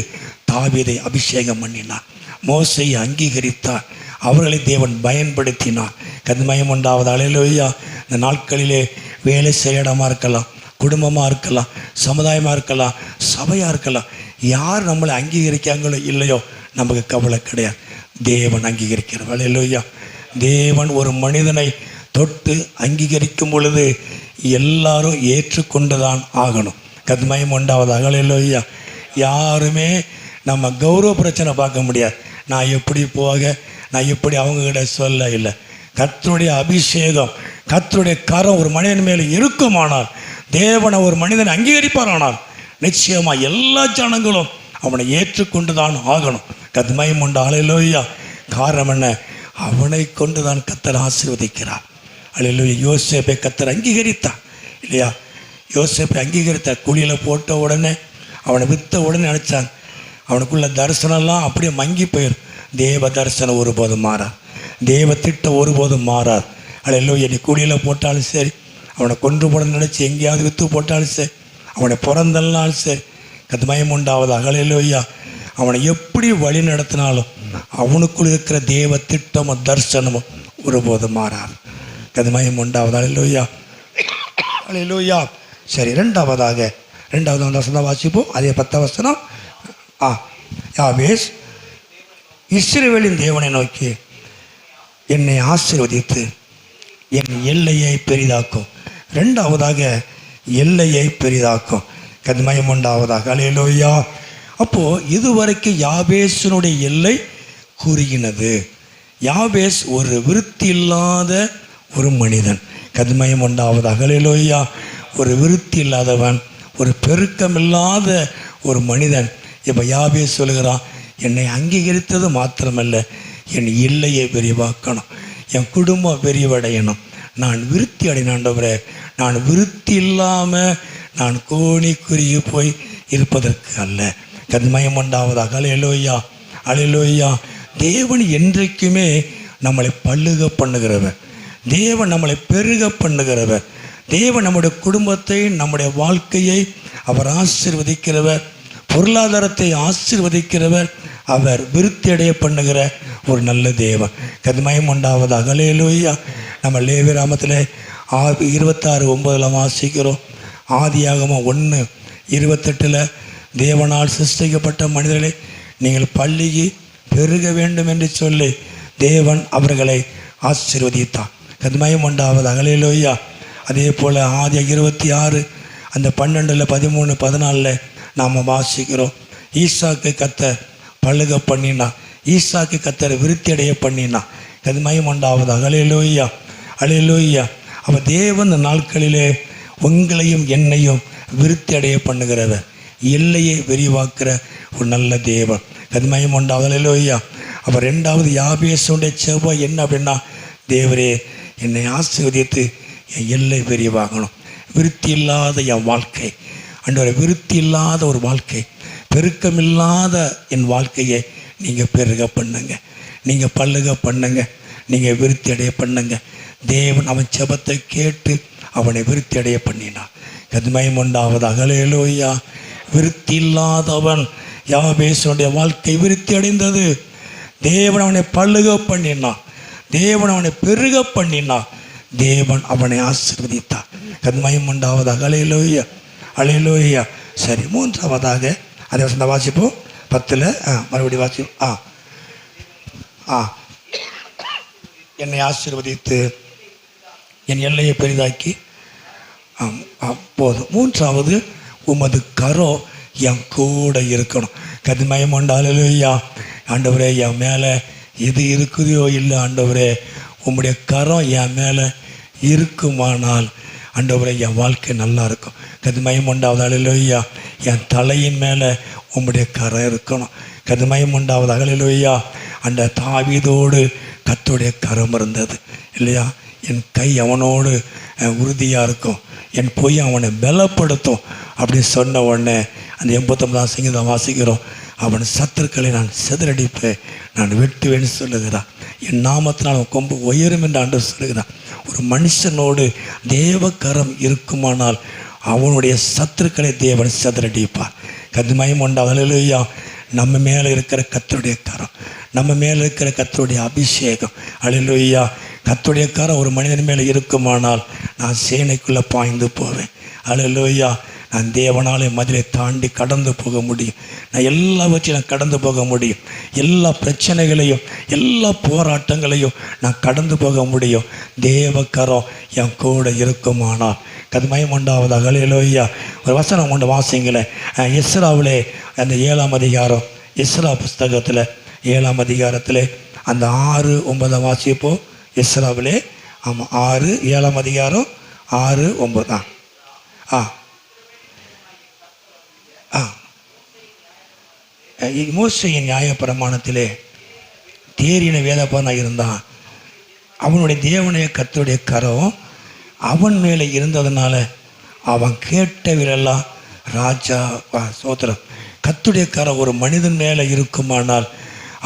தாவீதை அபிஷேகம் பண்ணினார். மோசையை அங்கீகரித்தார். அவர்களை தேவன் பயன்படுத்தினார். கத்மயம் உண்டாவது. ஹல்லேலூயா. இந்த நாட்களிலே வேலை செய்ய இடமா இருக்கலாம், குடும்பமாக இருக்கலாம், சமுதாயமாக இருக்கலாம், சபையாக இருக்கலாம், யார் நம்மளை அங்கீகரிக்காங்களோ இல்லையோ நமக்கு கவலை கிடையாது. தேவன் அங்கீகரிக்கிறார். ஹல்லேலூயா. தேவன் ஒரு மனிதனை தொட்டு அங்கீகரிக்கும் பொழுது எல்லாரும் ஏற்றுக்கொண்டுதான் ஆகணும். கத்மயம் உண்டாவதாக. ஹல்லேலூயா. யாருமே நம்ம கௌரவ பிரச்சனை பார்க்க முடியாது. நான் எப்படி போக, நான் எப்படி அவங்ககிட்ட சொல்ல இல்லை. கர்த்தருடைய அபிஷேகம், கர்த்தருடைய கரம் ஒரு மனிதன் மேலே இருக்குமானால், தேவனை ஒரு மனிதனை அங்கீகரிப்பாரானால், நிச்சயமாக எல்லா ஜனங்களும் அவனை ஏற்றுக்கொண்டு தான் ஆகணும். கத்மயம் உண்டா. ஹல்லேலூயா. காரணம் என்ன? அவனை கொண்டு தான் கர்த்தர் ஆசீர்வதிக்கிறார். ஹல்லேலூயா. யோசேப்பை கர்த்தர் அங்கீகரித்தார் இல்லையா? யோசேப்பை அங்கீகரித்தார். குழியில் போட்ட உடனே, அவனை விற்ற உடனே நினச்சாங்க அவனுக்குள்ள தரிசனம்லாம் அப்படியே மங்கி போயிடும். தேவ தரிசனம் ஒருபோதும் மாறார், தேவ திட்டம் ஒருபோதும் மாறார். ஹல்லேலூயா. நீ குழியில் போட்டாலும் சரி, அவனை கொன்று போட நினச்சி எங்கேயாவது விற்று போட்டாலும் சரி, அவனை பிறந்தல்னாலும் சரி, கத்மயம் உண்டாவதாக. ஹல்லேலூயா. அவனை எப்படி வழி நடத்தினாலும் அவனுக்குள் இருக்கிற தேவ திட்டமும் தரிசனமும் ஒருபோதும் மாறார். கத்மயம் உண்டாவதாக. ஹல்லேலூயா, ஹல்லேலூயா. சரி, ரெண்டாவது வசனம் வாசிப்போம். அதே 10 வசனம். யாபேஸ் இஸ்ரவேலின் தேவனை நோக்கி, என்னை ஆசீர்வதித்து என் எல்லையை பெரிதாக்கும். ரெண்டாவதாக எல்லையை பெரிதாக்கும். கத்மயம் உண்டாவதாக. ஹல்லேலூயா. அப்போது இதுவரைக்கும் யாபேசினுடைய எல்லை குறுகினது. யாபேஸ் ஒரு விருத்தி இல்லாத ஒரு மனிதன். கத்மயம் உண்டாவதாக. ஹல்லேலூயா. ஒரு விருத்தி இல்லாதவன், ஒரு பெருக்கமில்லாத ஒரு மனிதன். இப்போ யாபேஸ் சொல்கிறான், என்னை அங்கீகரித்தது மாத்திரமல்ல, என் எல்லையை விரிவாக்கணும், என் குடும்பம் விரிவடையணும், நான் விருத்தி அடையணுன்றவரே. நான் விருத்தி இல்லாமல் நான் கோணி குறுகி போய் இருப்பதற்கு அல்ல. கத்மயம் உண்டாவதாக. ஹல்லேலூயா, ஹல்லேலூயா. தேவன் என்றைக்குமே நம்மளை பல்லுக பண்ணுகிறவர், தேவன் நம்மளை பெருக பண்ணுகிறவர், தேவன் நம்முடைய குடும்பத்தை, நம்முடைய வாழ்க்கையை அவர் ஆசீர்வதிக்கிறவர், பொருளாதாரத்தை ஆசீர்வதிக்கிறவர், அவர் விருத்தி அடைய பண்ணுகிற ஒரு நல்ல தேவன். கத்மயம் உண்டாவதாக. ஹல்லேலூயா. நம்ம லேவியராமத்தில் 26:9 வாசிக்கிறோம். ஆதியாகமம் 1:28 தேவனால் சிருஷ்டிக்கப்பட்ட மனிதர்களை நீங்கள் பள்ளிக்கு பெருக வேண்டும் என்று சொல்லி தேவன் அவர்களை ஆசீர்வதித்தார். கத்மயம் உண்டாவதாக. ஹல்லேலூயா. அதே போல் ஆதி 26 அந்த 12, 13, 14 நாம் வாசிக்கிறோம். ஈசாக்கு கர்த்தர் பழுக பண்ணினா, ஈசாக்கு கர்த்தர் விருத்தி அடைய பண்ணினா. கத்மயம் உண்டாவதாக. ஹல்லேலூயா, ஹல்லேலூயா. அவன் தேவன் நாட்களிலே உங்களையும் என்னையும் விருத்தி அடைய பண்ணுகிறவர், எல்லையை விரிவாக்குற ஒரு நல்ல தேவன். கத்மயம் உண்டாவது. ஹல்லேலூயா. அவர் ரெண்டாவது யாபேசுடைய செவ்வாய் என்ன அப்படின்னா, தேவரே என்னை ஆசீர்வதித்து என் எல்லை விரிவாகணும். விருத்தி இல்லாத என் வாழ்க்கை, ஆண்டவரே, விருத்தி இல்லாத ஒரு வாழ்க்கை, பெருக்கமில்லாத என் வாழ்க்கையை நீங்கள் பெருக பண்ணுங்க, நீங்கள் பல்லுக பண்ணுங்க, நீங்கள் விருத்தி அடைய பண்ணுங்க. தேவன் அவன் செபத்தை கேட்டு அவனை விருத்தி அடைய பண்ணினான். கத்மயம் உண்டாவதாக. ஹல்லேலூயா. விருத்தி இல்லாதவன் யாபேசுடைய வாழ்க்கை விருத்தி அடைந்தது. தேவன் அவனை பல்லுக பண்ணினான், தேவன் அவனை பெருக பண்ணினான், தேவன் அவனை ஆசீர்வதித்தார். கத்மயம் உண்டாவதாக. ஹல்லேலூயா, ஹல்லேலூயா. சரி, மூன்றாவதாக அதே வசந்த வாசிப்போம். 10 மறுபடியும் வாசிப்போம். என்னை ஆசீர்வதித்து என் எல்லையை பெரிதாக்கி போதும். மூன்றாவது, உமது கரம் என் கூட இருக்கணும். கத்மயம் உண்டா. ஹல்லேலூயா. ஆண்டவரே, என் மேலே எது இருக்குதோ இல்லை ஆண்டவரே, உம்முடைய கரம் என் மேலே இருக்குமானால் ஆண்டவரே என் வாழ்க்கை நல்லா இருக்கும். கத்மயம் உண்டாவது. ஹல்லேலூயா. என் தலையின் மேலே உம்முடைய கரம் இருக்கணும். கதுமயம் உண்டாவது. ஹல்லேலூயா. அந்த தாவீதோடு கர்த்தருடைய கரம் இருந்தது இல்லையா? என் கை அவனோடு உறுதியாக இருக்கும், என் பொய் அவனை பலப்படுத்தும் அப்படின்னு சொன்ன உடனே அந்த 89ஆம் சங்கீதம் வாசிக்கிறோம். அவன் சத்துருக்களை நான் சிதறடிப்பேன், நான் வெட்டுவேன்னு சொல்லுகிறான். என் நாமத்தினால் அவன் கொம்பு உயரும் என்று ஆண்டவர் சொல்லுகிறான். ஒரு மனுஷனோடு தேவக்கரம் இருக்குமானால் அவனுடைய சத்துருக்களை தேவன் சிதறடிப்பார். கதுமயம் உண்டாவது. ஹல்லேலூயா. நம்ம மேலே இருக்கிற கர்த்தருடைய கரம், நம்ம மேலே இருக்கிற கர்த்தருடைய அபிஷேகம். ஹல்லேலூயா. கர்த்தருடைய கரம் ஒரு மனிதன் மேலே இருக்குமானால் நான் சேனைக்குள்ளே பாய்ந்து போவேன். ஹல்லேலூயா. நான் தேவனாலே மதிலை தாண்டி கடந்து போக முடியும். நான் எல்லாவற்றையும் நான் கடந்து போக முடியும். எல்லா பிரச்சனைகளையும் எல்லா போராட்டங்களையும் நான் கடந்து போக முடியும். தேவக்கரம் என் கூட இருக்குமானால். கதுமயம் உண்டாவதாக. ஹல்லேலூயா. ஒரு வசனம் கொண்டு வாசிங்களேன். எஸ்ராவிலே அந்த 7ஆம் அதிகாரம், எஸ்ரா புஸ்தகத்தில் 7ஆம் அதிகாரத்தில் அந்த 6, 9 வாசிப்போ. எஸ்ராவிலே ஆமாம் 6, 7ஆம் அதிகாரம் 6, 9. மோசேயின் நியாயப்பிரமாணத்திலே தேறின வேதப்பானாக இருந்தான். அவனுடைய தேவனுடைய கர்த்தருடைய கரம் அவன் மேலே இருந்ததுனால அவன் கேட்டவிலெல்லாம் ராஜா சோத்திரம். கர்த்தருடைய கரம் ஒரு மனிதன் மேலே இருக்குமானால்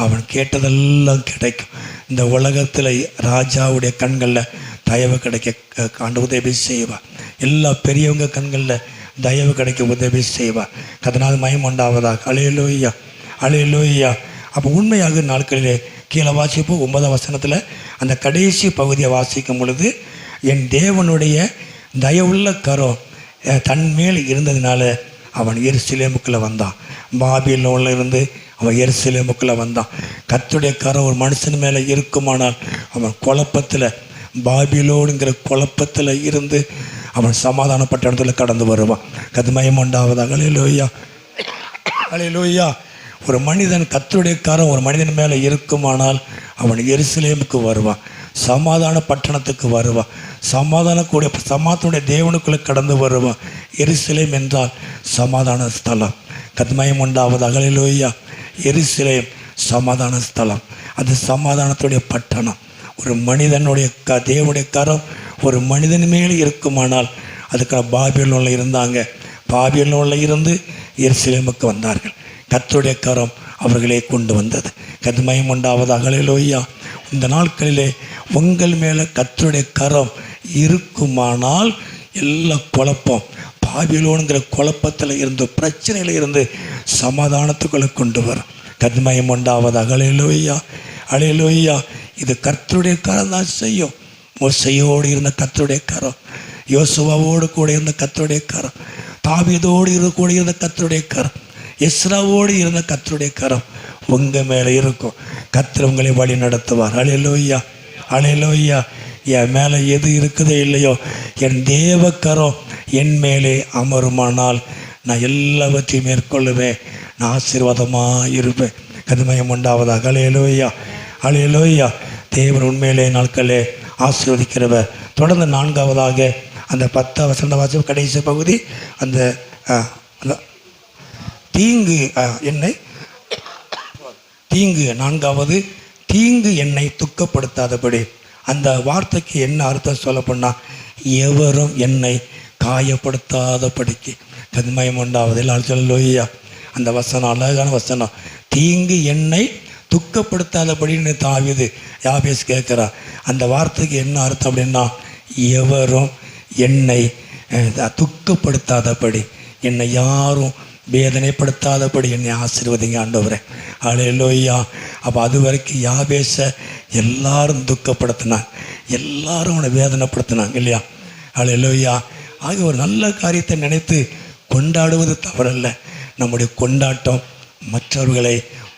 அவன் கேட்டதெல்லாம் கிடைக்கும். இந்த உலகத்தில் ராஜாவுடைய கண்களில் தயவு கிடைக்க ஆண்டு உதவி செய்வார். எல்லா பெரியவங்க கண்களில் தயவு கிடைக்க உதவி செய்வார். அதனால் மயம் உண்டாவதாக. ஹல்லேலூயா. ஹல்லேலூயா. அப்போ உண்மையாக நாட்களிலே கீழே வாசிப்போ 9ஆம் வசனத்தில் அந்த கடைசி பகுதியை வாசிக்கும் பொழுது, என் தேவனுடைய தயவுள்ள கரம் தன் மேல் இருந்ததுனால அவன் எருசலேமுக்குள்ளே வந்தான். பாபிலோனில் இருந்து அவன் எருசலேமுக்குள்ளே வந்தான். கர்த்தருடைய கரம் ஒரு மனுஷன் மேலே இருக்குமானால் அவன் குழப்பத்தில், பாபிலோனுங்கிற குழப்பத்தில் இருந்து அவன் சமாதானப்பட்ட இடத்துல கடந்து வருவான். கதுமயம் உண்டாவதாக. ஹல்லேலூயா. ஹல்லேலூயா. ஒரு மனிதன் கர்த்தருடைய கரம் ஒரு மனிதன் மேலே இருக்குமானால் அவன் எருசலேமுக்கு வருவான், சமாதான பட்டணத்துக்கு வருவான், சமாதானத்துடைய தேவனுக்குள்ளே கடந்து வருவான். எருசலேம் என்றால் சமாதான ஸ்தலம். கதுமயம் உண்டாவதாக. ஹல்லேலூயா. எருசலேம் சமாதான ஸ்தலம், அது சமாதானத்துடைய பட்டணம். ஒரு மனிதனுடைய தேவனுடைய கரம் ஒரு மனிதன் மேலே இருக்குமானால் அதுக்காக பாபிலோனில் இருந்தாங்க. பாபிலோனில் இருந்து எருசலேமுக்கு வந்தார்கள். கர்த்தருடைய கரம் அவர்களே கொண்டு வந்தது. கதுமயம் உண்டாவதாக. ஹல்லேலூயா. இந்த நாட்களிலே உங்கள் மேலே கர்த்தருடைய கரம் இருக்குமானால் எல்லா குழப்பம், பாபிலோனுங்கிற குழப்பத்தில் இருந்து பிரச்சனையில் இருந்து சமாதானத்துக்குள்ளே கொண்டு வரும். கதுமயம் உண்டாவதாக. ஹல்லேலூயா. ஹல்லேலூயா. இது கர்த்தருடைய கரம் தான் செய்யும். மோசையோடு இருந்த கர்த்தருடைய கரம், யோசுவாவோடு கூட இருந்த கர்த்தருடைய கரம், தாவீதோடு கூட இருந்த கர்த்தருடைய கரம், எஸ்ராவோடு இருந்த கர்த்தருடைய கரம் உங்கள் மேலே இருக்கும். கர்த்தர் உங்களை வழி நடத்துவார். ஹல்லேலூயா. ஹல்லேலூயா. என் மேலே எது இருக்குதோ இல்லையோ, என் தேவக்கரம் என் மேலே அமருமானால் நான் எல்லாவற்றையும் மேற்கொள்ளுவேன், நான் ஆசீர்வாதமாக இருப்பேன். கதுமயம் உண்டாவதாக. ஹல்லேலூயா. ஹல்லேலூயா. தேவன் உண்மையிலே நாட்களே ஆசீர்வதிக்கிறவர். தொடர்ந்து 4ஆவதாக அந்த 10 வசந்த வாசம் கடைசி பகுதி, அந்த தீங்கு என்னை 4வது தீங்கு என்னை துக்கப்படுத்தாதபடி. அந்த வார்த்தைக்கு என்ன அர்த்தம் சொல்ல போனால், எவரும் என்னை காயப்படுத்தாதபடிக்கு. கதுமயம் உண்டாவது. எல்லாம் சொல்லலோய்யா. அந்த வசனம் அழகான வசனம். தீங்கு என்னை துக்கப்படுத்தாதபடின்னு தாவீது யாபேஸ் கேட்குறா. அந்த வார்த்தைக்கு என்ன அர்த்தம் அப்படின்னா, எவரும் என்னை துக்கப்படுத்தாதபடி, என்னை யாரும் வேதனைப்படுத்தாதபடி என்னை ஆசீர்வதிங்க ஆண்டவரே. ஹல்லேலூயா. அப்போ அது வரைக்கும் யாபேஸை எல்லாரும் துக்கப்படுத்தினாங்க, எல்லாரும் அவனை வேதனைப்படுத்தினாங்க இல்லையா? ஹல்லேலூயா. ஆக ஒரு நல்ல காரியத்தை நினைத்து கொண்டாடுவது தவறல்ல. நம்முடைய கொண்டாட்டம் மற்றவர்களை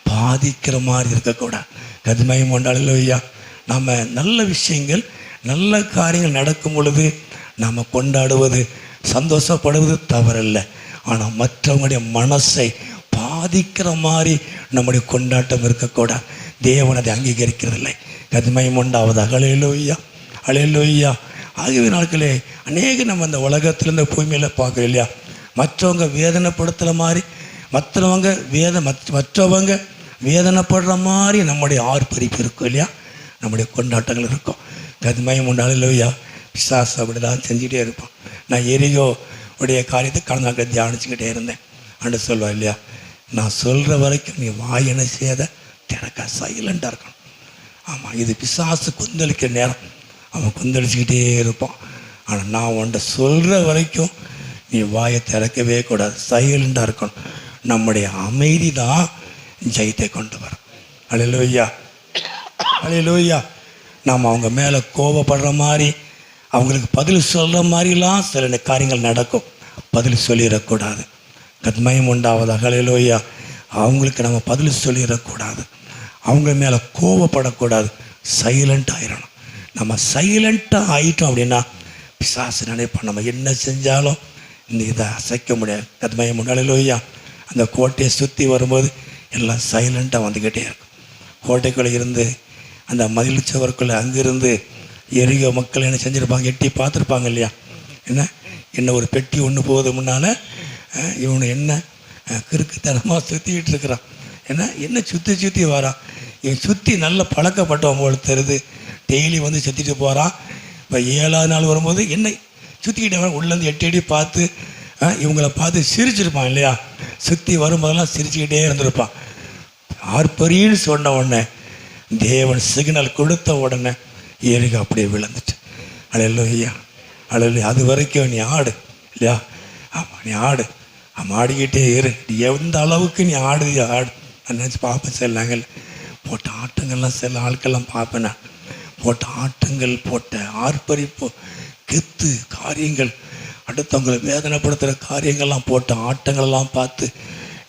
பாதிக்கிற மாதிரி இருக்கக்கூடாது. கதுமயம் கொண்டாடு. ஹல்லேலூயா. நம்ம நல்ல விஷயங்கள், நல்ல காரியங்கள் நடக்கும் பொழுது நாம் கொண்டாடுவது, சந்தோஷப்படுவது தவறல்ல. ஆனால் மற்றவங்களுடைய மனசை பாதிக்கிற மாதிரி நம்முடைய கொண்டாட்டம் இருக்கக்கூடாது. தேவன் அதை அங்கீகரிக்கிறதில்லை. கதுமயம் உண்டாவதாக. ஹல்லேலூயா. ஹல்லேலூயா. ஆகிய நாட்களே அநேக நம்ம அந்த உலகத்தில் இந்த பூமியில் பார்க்குறோம் இல்லையா? மற்றவங்க வேதனைப்படுத்துகிற மாதிரி, மற்றவங்க வேதனைப்படுற மாதிரி நம்முடைய ஆர்ப்பரிப்பு இருக்கும் இல்லையா, நம்முடைய கொண்டாட்டங்கள் இருக்கும். கதுமையும் உண்டாலும் இல்லையா, பிசாசு அப்படி தான் செஞ்சுக்கிட்டே இருப்போம். நான் எரியோ உடைய காரியத்தை கடந்த தியானிச்சுக்கிட்டே இருந்தேன். அன்று சொல்வா இல்லையா, நான் சொல்கிற வரைக்கும் நீ வாய் என்ன செய்யாத, திறக்க சைலண்டாக இருக்கணும். ஆமாம், இது பிசாசு கொந்தளிக்கிற நேரம், அவன் கொந்தளிச்சுக்கிட்டே இருப்பான். ஆனால் நான் உன்ட்ட சொல்கிற வரைக்கும் நீ வாயை திறக்கவே கூடாது, சைலண்டாக இருக்கணும். நம்முடைய அமைதி தான் ஜெயத்தை கொண்டு வரும். அல்லேலூயா, அல்லேலூயா. நாம் அவங்க மேலே கோபப்படுற மாதிரி, அவங்களுக்கு பதில் சொல்கிற மாதிரிலாம் சில காரியங்கள் நடக்கும். பதில் சொல்லிடக்கூடாது. கத்மயம் உண்டாவதாக. அல்லேலூயா. அவங்களுக்கு நம்ம பதில் சொல்லிடக்கூடாது, அவங்க மேலே கோபப்படக்கூடாது, சைலண்ட் ஆயிடணும். நம்ம சைலண்ட்டாக ஆகிட்டோம் அப்படின்னா பிசாசு நினைப்போம் நம்ம என்ன செஞ்சாலும் இந்த இதை அசைக்க முடியாது. கத்மயம் உண்டு. அல்லேலூயா. அந்த கோட்டையை சுற்றி வரும்போது எல்லாம் சைலண்ட்டாக வந்துக்கிட்டே இருக்கும். கோட்டைக்குள்ளே இருந்து அந்த மதில் சுவருக்குள்ளே அங்கிருந்து எரிக மக்கள் என்ன செஞ்சுருப்பாங்க, எட்டி பார்த்துருப்பாங்க இல்லையா, என்ன ஒரு பெட்டி ஒன்று போகுது முன்னால், இவனு என்ன கிறுக்குத்தனமாக சுற்றிக்கிட்டு இருக்கிறான், என்ன சுற்றி வரான், இவன் சுற்றி நல்ல பழக்கப்பட்டவன் போல தருது, டெய்லி வந்து சுற்றிட்டு போகிறான். இப்போ 7ஆவது நாள் வரும்போது என்னை சுற்றிக்கிட்டவன் உள்ளேருந்து எட்டி பார்த்து இவங்களை பார்த்து சிரிச்சிருப்பான் இல்லையா, சுற்றி வரும்போதெல்லாம் சிரிச்சுக்கிட்டே இருந்திருப்பான். ஆர்ப்பரின்னு சொன்ன உடனே தேவன் சிக்னல் கொடுத்த உடனே எரிக அப்படியே விழுந்துட்டு. அல்லேலூயா, அல்லேலூயா. அது வரைக்கும் நீ ஆடு இல்லையா, ஆமாம் நீ ஆடு, ஆடிக்கிட்டே இரு. எந்த அளவுக்கு நீ ஆடுதியோ ஆடு. நான் நினச்சி பார்ப்பேன், செல்லாங்கல்ல போட்ட ஆட்டங்கள்லாம் சில ஆட்கள்லாம் பார்ப்பேன் நான். போட்ட ஆட்டங்கள், போட்ட ஆர்ப்பரிப்பு, கெத்து காரியங்கள், அடுத்தவங்களை வேதனைப்படுத்துகிற காரியங்கள்லாம், போட்ட ஆட்டங்கள்லாம் பார்த்து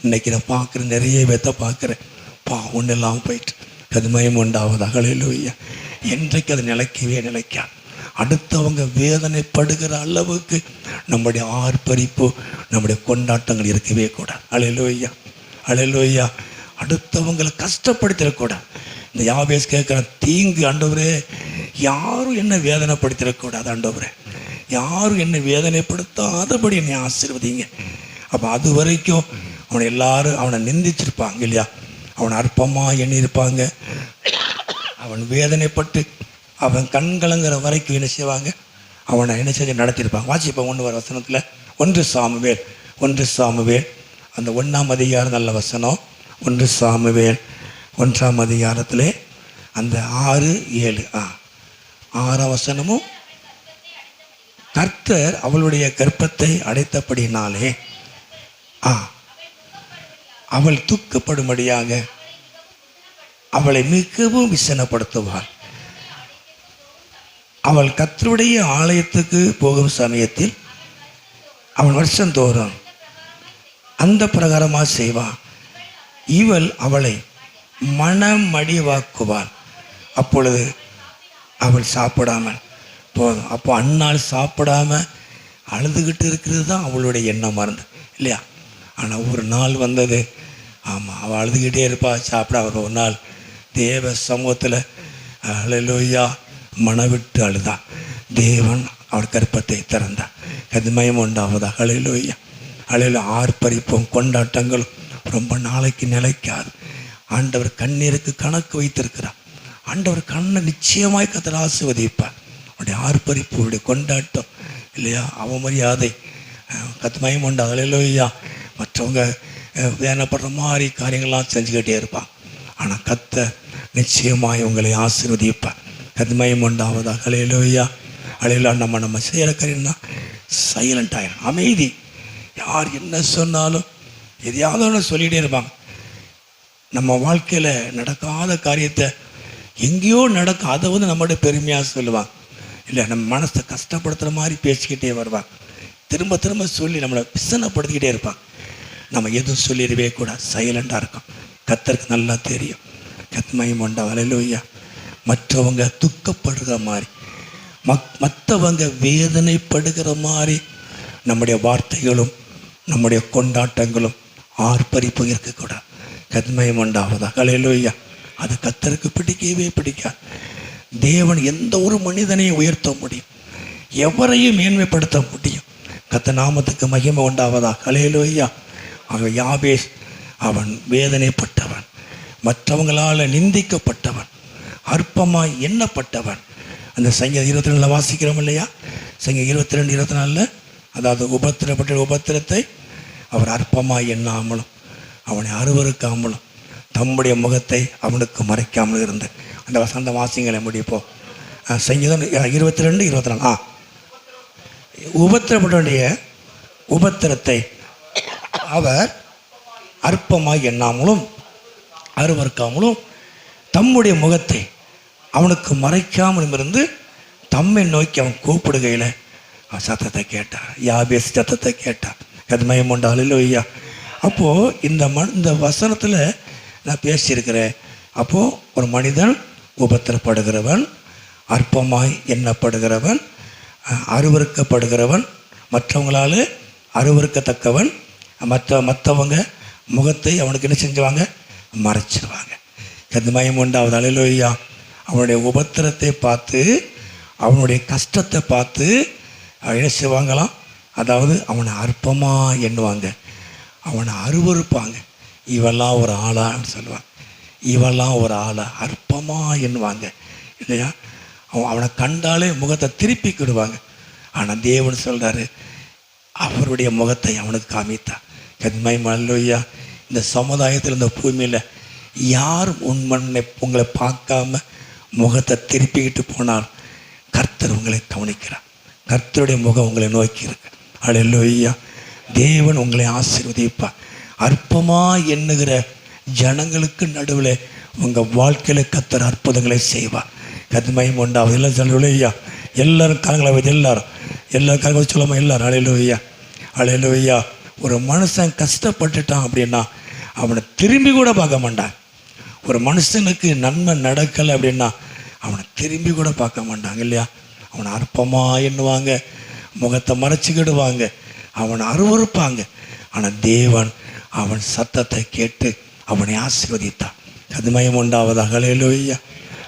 இன்றைக்கி நான் பார்க்குறேன், நிறைய பேர்த்த பார்க்குறேன். ஒன்றும் இல்லாமல் போயிட்டு. கதுமயம் உண்டாவதாக. அல்லேலூயா. என்றைக்கு அது நிலைக்காது. அடுத்தவங்க வேதனைப்படுகிற அளவுக்கு நம்முடைய ஆர்ப்பரிப்பு, நம்முடைய கொண்டாட்டங்கள் இருக்கவே கூடாது. அல்லேலூயா, அல்லேலூயா. அடுத்தவங்களை கஷ்டப்படுத்திடக்கூடாது. இந்த யாபேஸ் கேட்குற தீங்கு, ஆண்டவரே யாரும் என்ன வேதனைப்படுத்திடக்கூடாது, ஆண்டவரே யாரும் என்னை வேதனைப்படுத்தாதபடி என்னை ஆசீர்வதிங்க. அப்போ அது வரைக்கும் அவனை எல்லாரும் அவனை நிந்திச்சிருப்பாங்க இல்லையா, அவனை அற்பமாக எண்ணியிருப்பாங்க. அவன் வேதனைப்பட்டு அவன் கண்கலங்கிற வரைக்கும் என்ன செய்வாங்க, அவனை என்ன செஞ்சு நடத்தியிருப்பாங்க. வாசிப்போம் 1 வசனத்தில் 1 சாமுவேல் அந்த 1ஆம் அதிகாரம், நல்ல வசனம். 1 சாமுவேல் 1ஆம் அதிகாரத்தில் அந்த 6, 7 6ஆம் வசனமும், கர்த்தர் அவளுடைய கர்ப்பத்தை அடைத்தபடினாலே அவள் துக்கப்படும்படியாக அவளை மிகவும் விசனப்படுத்துவாள். அவள் கர்த்தருடைய ஆலயத்துக்கு போகும் சமயத்தில் அவன் வருஷந்தோறும் அந்த பிரகாரமாக செய்வான். இவள் அவளை மனமடிவாக்குவாள். அப்பொழுது அவள் சாப்பிடாமல் போதும். அப்போ அந்நாள் சாப்பிடாம அழுதுகிட்டு இருக்கிறது தான் அவளுடைய எண்ணமாக இருந்தது இல்லையா. ஆனால் ஒரு நாள் வந்தது, ஆமாம் அவள் அழுதுகிட்டே இருப்பா, சாப்பிட. ஒரு நாள் தேவ சமூகத்தில் அல்லேலூயா மனவிட்டு அழுதா. தேவன் அவள் கற்பத்தை திறந்தார். கதுமயம் உண்டாவதா. அல்லேலூயா, அல்லேலூயா. ஆர்ப்பரிப்பும் கொண்டாட்டங்களும் ரொம்ப நாளைக்கு நிலைக்காது. ஆண்டவர் கண்ணீருக்கு கணக்கு வைத்திருக்கிறார். ஆண்டவர் கண்ணை நிச்சயமாய் கர்த்தர் ஆசீர்வதிப்பார். அவருடைய ஆர்ப்பரிப்பு, அவருடைய கொண்டாட்டம் இல்லையா, அவமரியாதை, கதுமயம் உண்டாது. அல்லேலூயா. மற்றவங்க வேதனைப்படுற மாதிரி காரியங்கள்லாம் செஞ்சுக்கிட்டே இருப்பான். ஆனால் கர்த்தர் நிச்சயமாய் உங்களை ஆசீர்வதிப்பார். கதுமயம் உண்டாவதாக. அல்லேலூயா, அல்லேலூயா. நம்ம செய்கிற காரியம்னா சைலண்ட் ஆகிடும், அமைதி. யார் என்ன சொன்னாலும் எதையாவது ஒன்று சொல்லிகிட்டே இருப்பாங்க. நம்ம வாழ்க்கையில் நடக்காத காரியத்தை எங்கேயோ நடக்கும், அதை வந்து நம்மளுடைய பெருமையாக சொல்லுவாங்க இல்லை, நம்ம மனசை கஷ்டப்படுத்துகிற மாதிரி பேசிக்கிட்டே வருவாங்க. திரும்ப திரும்ப சொல்லி நம்மளை விசனப்படுத்திக்கிட்டே இருப்பாங்க. நம்ம எதுவும் சொல்லிடவே கூடாது, சைலண்டாக இருக்கும். கர்த்தருக்கு நல்லா தெரியும். கத்மயம் உண்டாவதாக. அல்லேலூயா. மற்றவங்க துக்கப்படுகிற மாதிரி, மற்றவங்க வேதனைப்படுகிற மாதிரி நம்முடைய வார்த்தைகளும் நம்முடைய கொண்டாட்டங்களும் ஆர்ப்பரிப்பும் இருக்கக்கூடாது. கத்மயம் உண்டாவதாக. அல்லேலூயா. அது கர்த்தருக்கு பிடிக்கவே பிடிக்காது. தேவன் எந்த ஒரு மனிதனையும் உயர்த்த முடியும், எவரையும் மேன்மைப்படுத்த முடியும். கர்த்தர் நாமத்துக்கு மகிமை உண்டாவதா. ஹல்லேலூயா. அவன் யாபேஸ் அவன் வேதனைப்பட்டவன், மற்றவங்களால் நிந்திக்கப்பட்டவன், அற்பமாய் எண்ணப்பட்டவன். அந்த சங்கீதம் 22 வாசிக்கிறோம் இல்லையா? சங்கீதம் 22, 24, அதாவது உபத்திரப்பட்ட உபத்திரத்தை அவர் அற்பமாய் எண்ணாமலும் அவனை அருவருக்காமலும் தம்முடைய முகத்தை அவனுக்கு மறைக்காமல் இருந்த அந்த வசந்த வாசிங்களை முடிப்போம். சங்கீதம் 22, 24. உபத்திரப்படைய உபத்திரத்தை அவர் அற்பமாய் எண்ணாமலும் அருவருக்காமலும் தம்முடைய முகத்தை அவனுக்கு மறைக்காமலும் இருந்து தம்மை நோக்கி அவன் கூப்பிடுகையில் அவன் சத்தத்தை கேட்டார். யாபேஸ் சத்தத்தை கேட்டார். கர்மயம் உண்டாலும் ஐயா. அப்போது இந்த வசனத்தில் நான் பேசியிருக்கிறேன். அப்போது ஒரு மனிதன் உபத்திரப்படுகிறவன், அற்பமாய் எண்ணப்படுகிறவன், அருவருக்கப்படுகிறவன், மற்றவங்களால் அருவருக்கத்தக்கவன், மற்றவங்க முகத்தை அவனுக்கு என்ன செஞ்சுவாங்க? மறைச்சிடுவாங்க. கர்மயம் உண்டாவது அல்லேலூயா. அவனுடைய உபத்திரத்தை பார்த்து, அவனுடைய கஷ்டத்தை பார்த்து என்ன செய்வாங்களாம்? அதாவது அவனை அற்பமாக எண்ணுவாங்க, அவனை அருவருப்பாங்க. இவெல்லாம் ஒரு ஆளான்னு சொல்லுவாங்க. இவெல்லாம் ஒரு ஆளா அற்பமாக எண்ணுவாங்க இல்லையா? அவனை கண்டாலே முகத்தை திருப்பிக்கிடுவாங்க. ஆனால் தேவன் சொல்கிறாரு, அவருடைய முகத்தை அவனுக்கு காமித்தார். கர்மயம் அல்லேலூயா. இந்த சமுதாயத்தில், இந்த பூமியில் யார் உங்களை பார்க்காம முகத்தை திருப்பிக்கிட்டு போனால் கர்த்தர் உங்களை கவனிக்கிறார். கர்த்தருடைய முகம் உங்களை நோக்கி இருக்கு. அல்லேலூயா. தேவன் உங்களை ஆசீர்வதிப்பார். அற்பமாக எண்ணுகிற ஜனங்களுக்கு நடுவில் உங்கள் வாழ்க்கையில் கர்த்தர் அற்புதங்களை செய்வார். கர்மயம் உண்டாவது. எல்லாம் அல்லேலூயா. எல்லாரும் கரங்களை வைத்து எல்லாரும் கரங்களை சொல்லாமல் எல்லாரும் அல்லேலூயா. அல்லேலூயா. ஒரு மனுஷன் கஷ்டப்பட்டுட்டான் அப்படின்னா அவனை திரும்பி கூட பார்க்க மாட்டான். ஒரு மனுஷனுக்கு நன்மை நடக்கலை அப்படின்னா அவனை திரும்பி கூட பார்க்க மாட்டாங்க இல்லையா? அவனை அற்பமாக எண்ணுவாங்க, முகத்தை மறைச்சிக்கிடுவாங்க, அவனை அருவருப்பாங்க. ஆனால் தேவன் அவன் சத்தத்தை கேட்டு அவனை ஆசீர்வதித்தான். கர்மயம் உண்டாவதாக. அல்லேலூயா.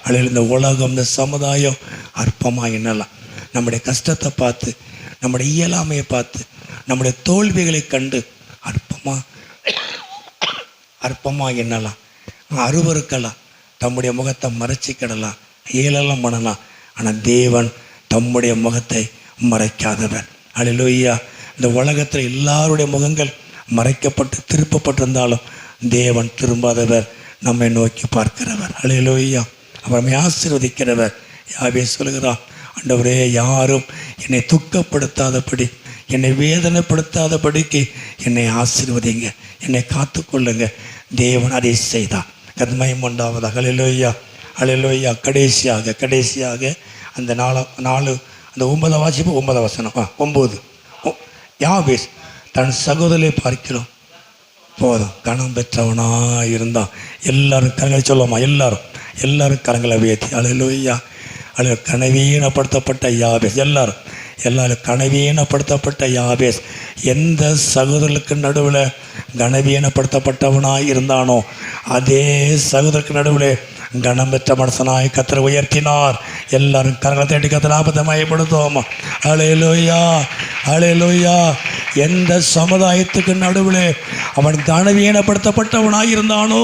அல்லேலூயா. இந்த உலகம், இந்த சமுதாயம் அற்பமாக எண்ணலாம். நம்முடைய கஷ்டத்தை பார்த்து, நம்முடைய இயலாமையை பார்த்து, நம்முடைய தோல்விகளை கண்டு அற்பமாக எண்ணலாம், அருவருக்கலாம், தம்முடைய முகத்தை மறைச்சிக்கிடலாம், ஏளெல்லாம் பண்ணலாம். ஆனால் தேவன் தம்முடைய முகத்தை மறைக்காதவர். அல்லேலூயா. இந்த உலகத்தில் எல்லாருடைய முகங்கள் மறைக்கப்பட்டு திருப்பப்பட்டிருந்தாலும் தேவன் திரும்பாதவர், நம்மை நோக்கி பார்க்கிறவர். அல்லேலூயா. அவரை ஆசீர்வதிக்கிறவர். யாபேஸ் சொல்கிறான், ஆண்டவரே, யாரும் என்னை துக்கப்படுத்தாதபடி, என்னை வேதனைப்படுத்தாதபடிக்கு என்னை ஆசீர்வதிங்க, என்னை காத்துக்கொள்ளுங்க. தேவன் அதை செய்தார். கர்மயம் உண்டாவதாக. அல்லேலூயா. அல்லேலூயா. கடைசியாக அந்த 4 அந்த 9 வாசிப்பு 9 வசனம் 9. யாபேஸ் தன் சகோதரரை பார்க்கிறோம் போதும் கணம் பெற்றவனாக இருந்தான். எல்லாரும் கரங்களை சொல்லுவோமா? எல்லாரும் கரங்களை உயர்த்தி அல்லேலூயா. கனவீனப்படுத்தப்பட்ட யாபேஸ். எல்லாரும் கனவீனப்படுத்தப்பட்ட யாபேஸ் எந்த சகோதரர்களுக்கு நடுவில் கனவீனப்படுத்தப்பட்டவனாய் இருந்தானோ அதே சகோதரருக்கு நடுவில் கனம் பெற்ற மனுஷனாய் கர்த்தரை உயர்த்தினார். எல்லாரும் கரங்களை தேடி கர்த்தர் நாமத்தை மகிமைப்படுத்துவோம். அல்லேலூயா. அல்லேலூயா. எந்த சமுதாயத்துக்கு நடுவில் அவன் கனவீனப்படுத்தப்பட்டவனாய் இருந்தானோ,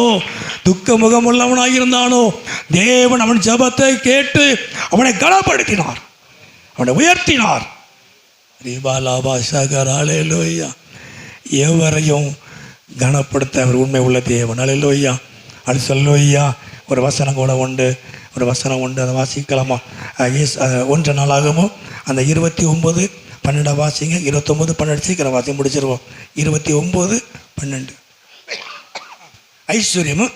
துக்க முகமுள்ளவனாய் இருந்தானோ, தேவன் அவன் ஜெபத்தை கேட்டு அவனை கனப்படுத்தினார், அவனை உயர்த்தினார். அல்லேலூயா. எவரையும் கனப்படுத்த அவர் உண்மை உள்ள தேவன். அல்லேலூயா. அது சொல்லுயா. ஒரு வசனம் கூட உண்டு, அதை வாசிக்கலாமா? 1 நாளாகமோ அந்த 29:12 வாசிங்க. 29:12 சீக்கிரம் வாசி முடிச்சிருவோம். 29:12. ஐஸ்வர்யமும்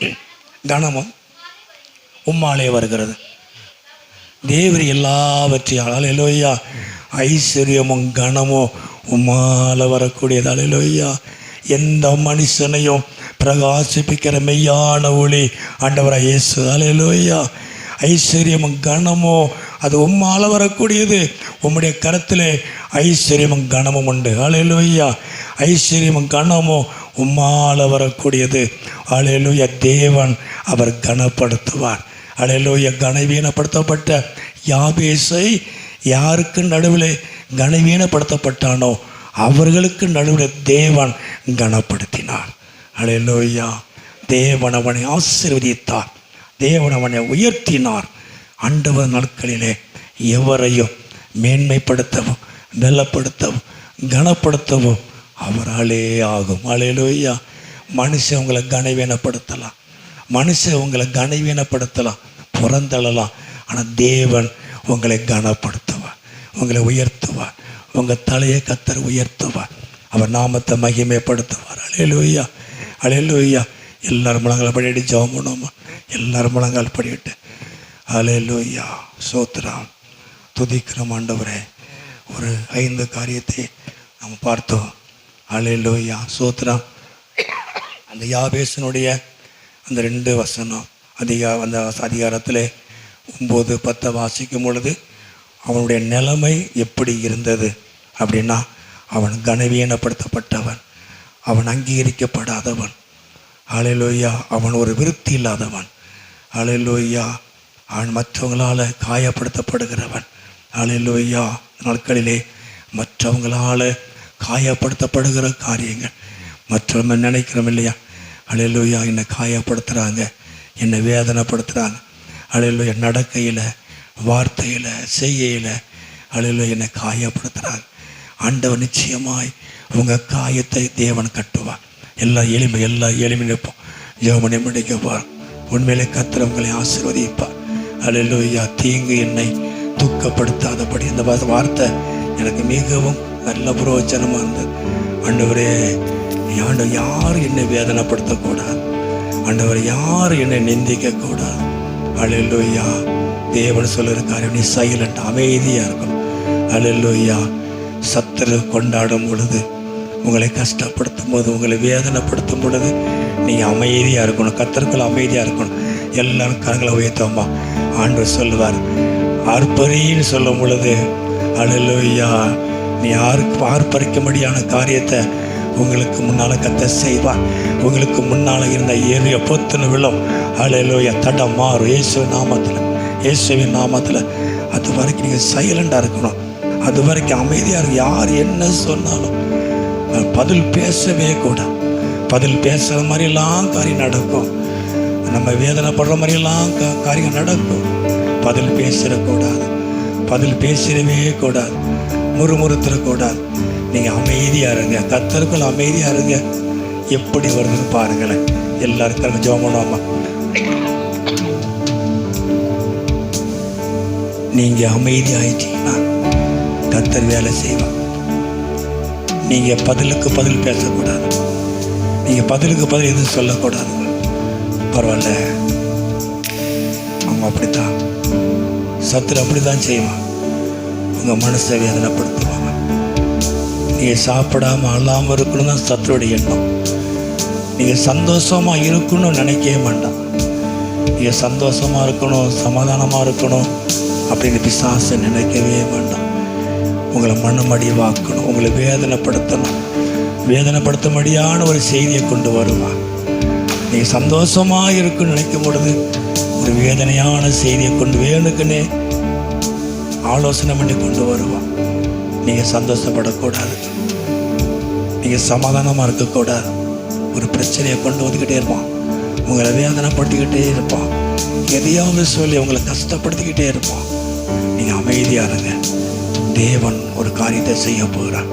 கனமும் உம்மாலே வருகிறது. தேவரி எல்லாவற்றையும். அல்லேலூயா. ஐஸ்வர்யமும் கனமும் உம்மால வரக்கூடியது. அல்லேலூயா. எந்த மனுஷனையும் பிரகாசிப்பிக்கிற மெய்யான ஒளி ஆண்டவராக இயேசு. அல்லேலூயா. ஐஸ்வர்யமும் கனமோ அது உம்மால வரக்கூடியது. உம்முடைய கரத்திலே ஐஸ்வர்யமும் கனமும் உண்டு. அல்லேலூயா. ஐஸ்வர்யமும் கனமோ உம்மால வரக்கூடியது. அல்லேலூயா. தேவன் அவர் கனப்படுத்துவார். அல்லேலூயா. கனவீனப்படுத்தப்பட்ட யாபேசை யாருக்கு நடுவில் கனவீனப்படுத்தப்பட்டானோ அவர்களுக்கு நடுவில் தேவன் கனப்படுத்தினார். அல்லேலூயா. தேவன் அவனை ஆசீர்வதித்தார். தேவன் அவனை உயர்த்தினார். ஆண்டவர் நாட்களிலே எவரையும் மேன்மைப்படுத்தவும் பலப்படுத்தவும் கனப்படுத்தவும் அவராலே ஆகும். அல்லேலூயா. மனுஷன் உங்களை கனவீனப்படுத்தலாம், மனுஷன் உங்களை கனவீனப்படுத்தலாம், புறந்தள்ளலாம். ஆனால் தேவன் உங்களை கனப்படுத்துவார், உங்களை உயர்த்துவார். உங்கள் தலையை கர்த்தர் உயர்த்துவார், அவர் நாமத்தை மகிமைப்படுத்துவார். அல்லேலூயா, அல்லேலூயா. எல்லாரும் முழங்கால் படிட்டு ஜெபம் பண்ணுவோமா? எல்லாரும் முழங்கால் படிட்டு அல்லேலூயா. ஸ்தோத்திரம். துதிக்கிறோம் ஆண்டவரே. ஒரு 5 காரியத்தை நம்ம பார்த்தோம். அல்லேலூயா. ஸ்தோத்திரம். அந்த யாபேசனுடைய அந்த 2 வசனம் அந்த அதிகாரத்தில் 9, 10 வாசிக்கும் பொழுது அவனுடைய நிலைமை எப்படி இருந்தது அப்படின்னா, அவன் கனவீனப்படுத்தப்பட்டவன், அவன் அங்கீகரிக்கப்படாதவன். அல்லேலூயா. அவன் ஒரு விருத்தி இல்லாதவன். அல்லேலூயா. அவன் மற்றவங்களால் காயப்படுத்தப்படுகிறவன். அல்லேலூயா. நாட்களிலே மற்றவங்களால் காயப்படுத்தப்படுகிற காரியங்கள் மற்றவங்க நினைக்கிறோம் இல்லையா? அல்லேலூயா. என்னை காயப்படுத்துகிறாங்க, என்னை வேதனைப்படுத்துகிறாங்க. அல்லேலூயா. நடக்கையில், வார்த்தையில், செய்கையில் அல்லேலூயா என்னை காயப்படுத்துகிறாங்க. ஆண்டவர் நிச்சயமாய் உங்கள் காயத்தை தேவன் கட்டுவார். எல்லா எளிமை நிற்போம். ஜெபமணி முடிக்க போகிறோம். உண்மையிலே கர்த்தர் உங்களை ஆசீர்வதிப்பார். அல்லேலூயா. தீங்கு என்னை துக்கப்படுத்தாதபடி. இந்த வார்த்தை எனக்கு மிகவும் நல்ல புரோஜனமாக இருந்தது. ஆண்டவரே, ஆண்டவர் யாரும் என்னை வேதனைப்படுத்தக்கூடாது, ஆண்டவர் யாரும் என்னை நிந்திக்கக்கூடாது. அல்லேலூயா. தேவன் சொல்லுற காரியம், நீ சைலண்ட், அமைதியாக இருக்கணும். அல்லேலூயா. சத்துரு கொண்டாடும் பொழுது, உங்களை கஷ்டப்படுத்தும் போது, உங்களை வேதனைப்படுத்தும் பொழுது நீங்கள் அமைதியாக இருக்கணும். கர்த்தருக்குள்ள அமைதியாக இருக்கணும். எல்லாரும் கரங்களை உயர்த்தோமா? ஆண்டவர் சொல்லுவார், ஆர்ப்பரின்னு சொல்லும் பொழுது அல்லேலூயா, நீ ஆர்ப்பரிக்கும்படியான காரியத்தை உங்களுக்கு முன்னால் கர்த்தர் செய்வார். உங்களுக்கு முன்னால் இருந்த ஏறிய பொத்துன்னு விழும். அல்லேலூயா. தடம் மாறும் இயேசுவின் நாமத்தில், இயேசுவின் நாமத்தில். அது வரைக்கும் நீங்கள் சைலண்டாக இருக்கணும். அது வரைக்கும் அமைதியாக இருக்கும். யார் என்ன சொன்னாலும் பதில் பேசவே கூட. பதில் பேசுகிற மாதிரிலாம் காரியம் நடக்கும். நம்ம வேதனைப்படுற மாதிரிலாம் காரியம் நடக்கும். பதில் பேசிடக்கூடாது, பதில் பேசிடவே கூடாது, முறுமுறுத்துடக்கூடாது. நீங்கள் அமைதியாக இருங்க. கர்த்தருக்குள்ள அமைதியாக இருங்க. எப்படி வருதுன்னு பாருங்களேன். எல்லாருக்கும் ஜெபம் பண்ணுவோமா? நீங்கள் அமைதியாயிட்டீங்கன்னா கர்த்தர் வேலை செய்வார். நீங்கள் பதிலுக்கு பதில் பேசக்கூடாது, நீங்கள் பதிலுக்கு பதில் எதுவும் சொல்லக்கூடாது. பரவாயில்ல, அவங்க அப்படித்தான், சத்துரு அப்படி தான் செய்வான். உங்கள் மனசை வேதனைப்படுத்துவாங்க. நீங்கள் சாப்பிடாமல் அழாமல் இருக்கணும் தான் சத்துருடைய எண்ணம். நீங்கள் சந்தோஷமாக இருக்கணும்னு நினைக்கவே மாட்டான். நீங்கள் சந்தோஷமாக இருக்கணும், சமாதானமாக இருக்கணும் அப்படின்னு பிசாசை நினைக்கவே வேண்டாம். உங்களை மனமடிவாக்கணும், உங்களை வேதனைப்படுத்தணும், வேதனைப்படுத்தும்படியான ஒரு செய்தியை கொண்டு வருவான். நீங்கள் சந்தோஷமாக இருக்குன்னு நினைக்கும் பொழுது ஒரு வேதனையான செய்தியை கொண்டு வேணுக்குன்னே ஆலோசனை பண்ணி கொண்டு வருவான். நீங்கள் சந்தோஷப்படக்கூடாது, நீங்கள் சமாதானமாக இருக்கக்கூடாது. ஒரு பிரச்சனையை கொண்டு வந்துக்கிட்டே இருப்பான், உங்களை வேதனைப்படுத்திக்கிட்டே இருப்பான், எதையாவது சொல்லி உங்களை கஷ்டப்படுத்திக்கிட்டே இருப்பான். நீங்கள் அமைதியாக இருங்க. தேவன் ஒரு காரியத்தை செய்ய போகிறார்.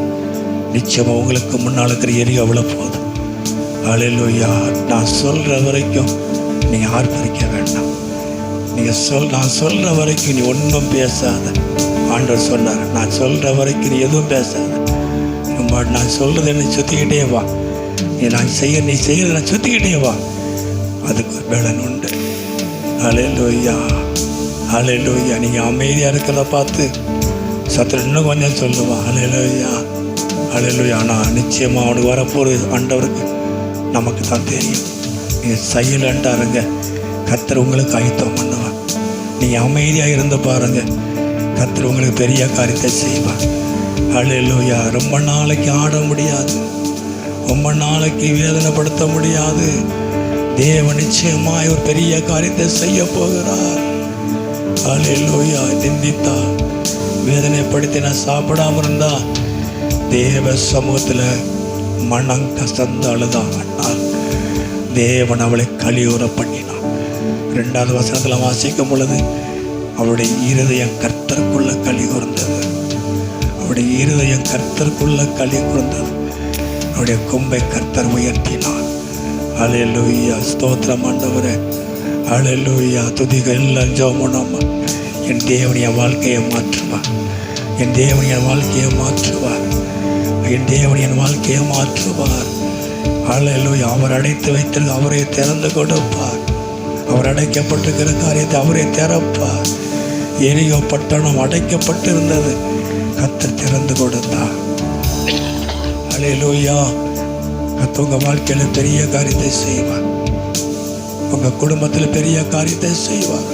நிச்சயமாக உங்களுக்கு முன்னால் இருக்கிற எரியும் அவ்வளோ போகுது. அல்லேலூயா. நான் சொல்கிற வரைக்கும் நீங்கள் ஆர்ப்பரிக்க வேண்டாம். நான் சொல்கிற வரைக்கும் நீ ஒன்றும் பேசாத. ஆண்டவர் சொன்னார், நான் சொல்கிற வரைக்கும் நீ எதுவும் பேசாத. நான் சொல்கிறது என்னை சுற்றிக்கிட்டே வா. நீ செய்யறதை நான் சுற்றிக்கிட்டே வா. அதுக்கு ஒரு பலன் உண்டு. அல்லேலூயா, அல்லேலூயா. நீங்கள் அமைதியாக இருக்கிறத பார்த்து சத்துரு இன்னும் கொஞ்சம் சொல்லுவான். அல்லேலூயா, அல்லேலூயா. ஆனால் நிச்சயமாக அவனுக்கு வரப்போகிற ஆண்டவருக்கு நமக்கு தான் தெரியும். நீங்கள் சைலண்டாக இருங்க. கர்த்தர் உங்களுக்கு ஆயத்தம் பண்ணுவார். நீங்கள் அமைதியாக இருந்து பாருங்கள், கர்த்தர் உங்களுக்கு பெரிய காரியத்தை செய்வார். அல்லேலூயா. ரொம்ப நாளைக்கு ஆட முடியாது, ரொம்ப நாளைக்கு வேதனைப்படுத்த முடியாது. தேவன் நிச்சயமாய் ஒரு பெரிய காரியத்தை செய்ய போகிறார். அல்லேலூயா. நிந்தித்தால், வேதனைப்படுத்தி நான் சாப்பிடாம இருந்தா தேவ சமூகத்தில் மனம் கசந்து அழுதான். தேவன் அவளை கலியுற பண்ணினான். 2வது வசனத்தில் வாசிக்கும் பொழுது அவளுடைய இருதயம் கர்த்தருக்குள்ள களி கூர்ந்தது. அவருடைய இருதயம் கர்த்தருக்குள்ள களி கூர்ந்தது. அவருடைய கொம்பை கர்த்தர் உயர்த்தினார். அல்லேலூயா, ஸ்தோத்திரம் ஆண்டவரே, அல்லேலூயா. துதிகள் எல்லாம் ஜெபம். என் தேவன் என் வாழ்க்கையை மாற்றுவார். என் தேவன் என் வாழ்க்கையை மாற்றுவார். என் தேவன் என் வாழ்க்கையை மாற்றுவார். அல்லேலூயா. அவர் அடைத்து வைத்திருக்க அவரை திறந்து கொடுப்பார். அவர் அடைக்கப்பட்டிருக்கிற காரியத்தை அவரை திறப்பார். எரியோ பட்டணம் அடைக்கப்பட்டிருந்தது, கர்த்தர் திறந்து கொடுத்தார். அல்லேலூயா. கர்த்தர் உங்க வாழ்க்கையில பெரிய காரியத்தை செய்வார். உங்க குடும்பத்தில் பெரிய காரியத்தை செய்வார்.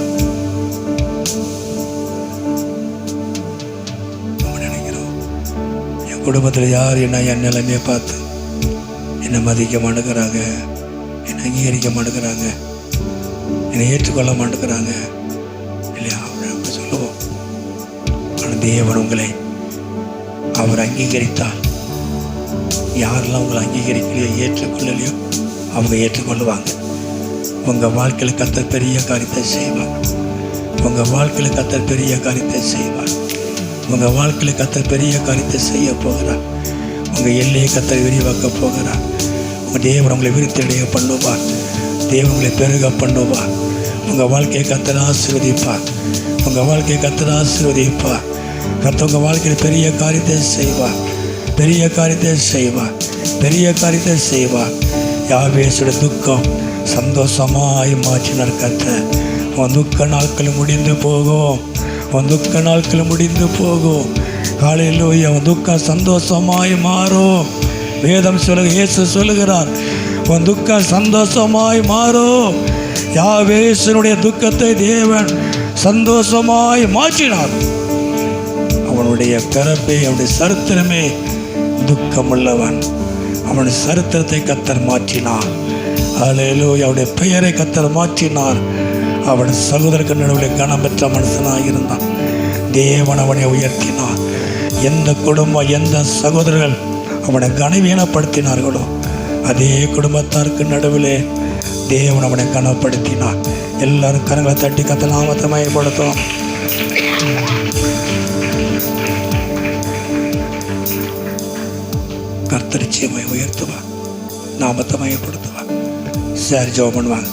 என் குடும்பத்தில் யார் என்ன என் நிலைமையை பார்த்து என்னை மதிக்க மாட்டேங்கிறாங்க, என்னை அங்கீகரிக்க மாட்டேங்கிறாங்க, என்னை ஏற்றுக்கொள்ள மாட்டேங்கிறாங்க இல்லையா, அப்படி சொல்லுவோம். ஆனால் தேவன் உங்களை அவர் அங்கீகரித்தால், யாரெல்லாம் உங்களை அங்கீகரிக்கலையோ ஏற்றுக்கொள்ளலையோ அவங்க ஏற்றுக்கொள்ளுவாங்க. உங்கள் வாழ்க்கையில் கர்த்தர் பெரிய காரியத்தை செய்வார். உங்கள் வாழ்க்கையில் கர்த்தர் பெரிய காரியத்தை செய்வார். உங்கள் வாழ்க்கையில் கர்த்தர் பெரிய காரியத்தை செய்ய போகிறார். உங்கள் எல்லையை கர்த்தர் விரிவாக்க போகிறார். உங்கள் தேவன் உங்களை விருத்தடைய பண்ணுவார். தேவன் உங்களை பெருக பண்ணுவார். உங்கள் வாழ்க்கையை கர்த்தர் ஆசீர்வதிப்பார். உங்கள் வாழ்க்கையை கர்த்தர் ஆசீர்வதிப்பார். கர்த்தர் உங்கள் வாழ்க்கையில் பெரிய காரியத்தை செய்வார். பெரிய காரியத்தை செய்வார். பெரிய காரியத்தை செய்வார். யாவேசுடைய துக்கம் சந்தோஷமாய் மாற்றினார் கர்த்தர். உன் துக்க நாட்கள் முடிந்து போகும். உன் துக்க நாட்கள் முடிந்து போகும். காலையில் உன் துக்கம் சந்தோஷமாய் மாறும். வேதம் இயேசு சொல்லுகிறார், உன் துக்கம் சந்தோஷமாய் மாறும். யாவேசுனுடைய துக்கத்தை தேவன் சந்தோஷமாய் மாற்றினார். அவனுடைய பிறப்பே, அவனுடைய சரித்திரமே துக்கமுள்ளவன். அவனுடைய சரித்திரத்தை கர்த்தர் மாற்றினார். அல்லேலூயா. அவருடைய பெயரை கர்த்தர் மாற்றினார். அவன் சகோதரருக்கு நடுவில் கனம் பெற்ற மனுஷனாக இருந்தான். தேவன் அவனை உயர்த்தினார். எந்த குடும்பம், எந்த சகோதரர்கள் அவனை கனவீனப்படுத்தினார்களோ அதே குடும்பத்தாருக்கு நடுவிலே தேவன் அவனை கனப்படுத்தினார். எல்லாரும் கரங்களை தட்டி கர்த்தர் நாமத்தை மகிமைப்படுத்தும். கர்த்தர் நிச்சயமாய் உயர்த்துவார், நாமத்தை மகிமைப்படுத்துவார். சரி, ஜெபம் பண்ணுவாங்க.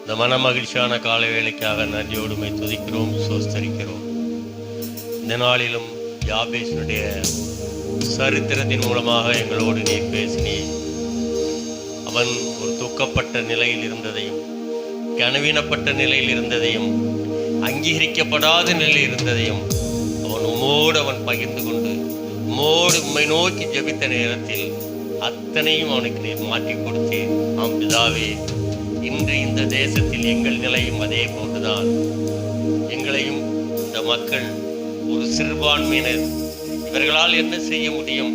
இந்த மன மகிழ்ச்சியான கால வேளைக்காக நன்றியோடுமை துதிக்கிறோம், சோஸ்தரிக்கிறோம். இந்த நாளிலும் யாபேசினுடைய சரித்திரத்தின் மூலமாக எங்களோடு நீர் பேசினீர். அவன் ஒரு துக்கப்பட்ட நிலையில் இருந்ததையும், கனவீனப்பட்ட நிலையில் இருந்ததையும், அங்கீகரிக்கப்படாத நிலையில் இருந்ததையும் அவன் பகிர்ந்து கொண்டு உம்மை நோக்கி ஜெபித்த நேரத்தில் அத்தனையும் அவனுக்கு நீர் மாற்றி கொடுத்தேன். ஆம் பிதாவே, இன்று இந்த தேசத்தில் எங்கள் நிலையும் அதே போன்றுதான். எங்களையும் இந்த மக்கள் ஒரு சிறுபான்மையினர், இவர்களால் என்ன செய்ய முடியும்,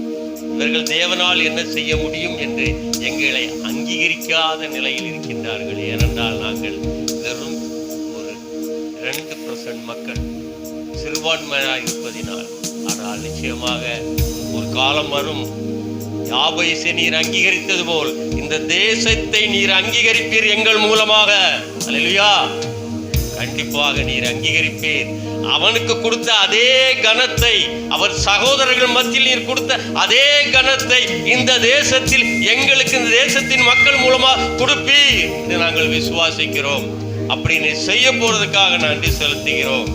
இவர்கள் தேவனால் என்ன செய்ய முடியும் என்று எங்களை அங்கீகரிக்காத நிலையில் இருக்கின்றார்கள். ஏனென்றால் நாங்கள் வெறும் ஒரு 2% மக்கள் சிறுபான்மையாக இருப்பதினால். ஆனால் நிச்சயமாக ஒரு காலம் வரும், யாபேசை நீர் அங்கீகரித்தது போல் இந்த தேசத்தை நீர் அங்கீகரிப்பீர் எங்கள் மூலமாக. அல்லேலூயா. கண்டிப்பாக நீர் அங்கீகரிப்பீர். அவனுக்கு கொடுத்த அதே கனத்தை, அவர் சகோதரர்கள் மத்தியில் நீர் கொடுத்த அதே கனத்தை இந்த தேசத்தில் எங்களுக்கு, இந்த தேசத்தின் மக்கள் மூலமாக கொடுப்பீர் என்று நாங்கள் விசுவாசிக்கிறோம். அப்படி நீர் செய்ய போறதுக்காக நன்றி செலுத்துகிறோம்.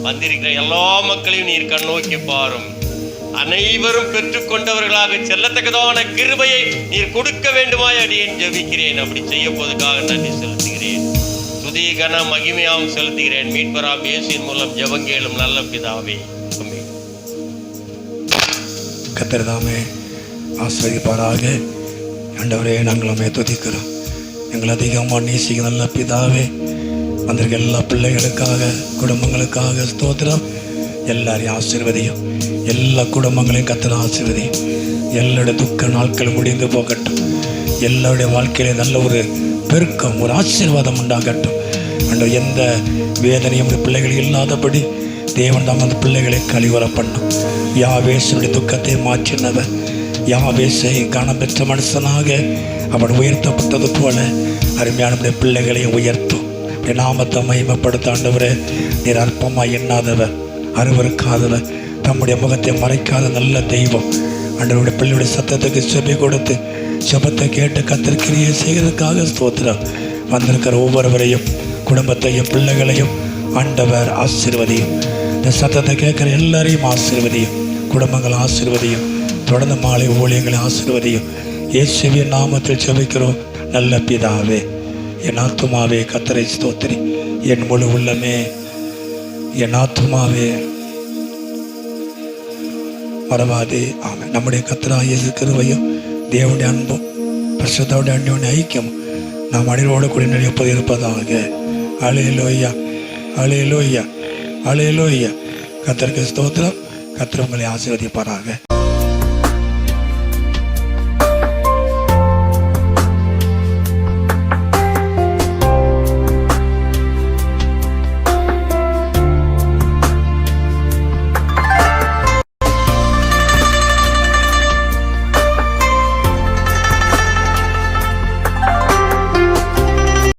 வந்திருக்கிற எல்லா மக்களையும் நீர் கண்ணோக்கி பாரும். அனைவரும் பெற்றுக்கொண்டவர்களாக செல்லத்தக்கதான கிருபையை நீர் கொடுக்க வேண்டுமாய் அடியேன் ஜெபிக்கிறேன். அப்படி செய்ய போவதற்காக நன்றி செலுத்துகிறேன். துதி கன மகிமையாகவும் செலுத்துகிறேன். மீட்பராம் இயேசுவின் மூலம் ஜெபங்கேளும் நல்ல பிதாவே. ஆமென்.
கர்த்தர் தாமே ஆசீர்வதிப்பாராக. ஆண்டவரே, நாங்களுமே துதிக்கிறோம். எங்கள் அதிகமாக நேசிக்க நல்ல பிதாவே, வந்திருக்க எல்லா பிள்ளைகளுக்காக, குடும்பங்களுக்காக ஸ்தோத்திரம். எல்லாரையும் ஆசீர்வதியும். எல்லா குடும்பங்களையும் கர்த்தர் ஆசீர்வதியும். எல்லாருடைய துக்க நாட்கள் முடிந்து போகட்டும். எல்லாருடைய வாழ்க்கையில நல்ல ஒரு பெருக்கம், ஒரு ஆசீர்வாதம் உண்டாகட்டும். ஆண்டவர் எந்த வேதனையும் அந்த பிள்ளைகள் இல்லாதபடி தேவன் தான் அந்த பிள்ளைகளை கழிவற பண்ணும். யாவேசனுடைய துக்கத்தை மாற்றினவர், யாவேசை கனம் பெற்ற மனுஷனாக அவன் உயர்த்தப்பட்டது போல அருமையான பிள்ளைகளையும் உயர்த்தும். நாமத்தை மகிமைப்படுத்த ஆண்டவரே, நீர் அற்பமாக எண்ணாதவர், அருவருக்காதவர், தம்முடைய முகத்தை மறைக்காத நல்ல தெய்வம். ஆண்டவருடைய பிள்ளையுடைய சத்தத்துக்கு செவி கொடுத்து செபத்தை கேட்டு கத்திருக்கிறியே செய்கிறதுக்காக ஸ்தோத்திரம். வந்திருக்கிற ஒவ்வொருவரையும், குடும்பத்தையும், பிள்ளைகளையும் ஆண்டவர் ஆசீர்வதியும். இந்த சத்தத்தை கேட்குற எல்லாரையும் ஆசீர்வதியும், குடும்பங்களை ஆசீர்வதியும், தொடர்ந்து மாலை ஊழியங்களை ஆசீர்வதியும். இயேசுவின் நாமத்தில் செபிக்கிறோம் நல்ல பிதாவே. என் ஆத்துமாவே கர்த்தரை ஸ்தோத்திரி, என் முழு உள்ளமே என் ஆத்துமாவே மறவாதே. ஆமென். நம்முடைய கர்த்தராகிய இயேசு கிருபையும் தேவனுடைய அன்பும் பரிசுத்தருடைய அன்யோன்ய ஐக்கியம் நாம் அனைவரோடு கூட எப்போது இருப்பதாக. அல்லேலூயா, அல்லேலூயா, அல்லேலூயா. கர்த்தருக்கு ஸ்தோத்திரம். கர்த்தர் உங்களை ஆசீர்வதிப்பாராக.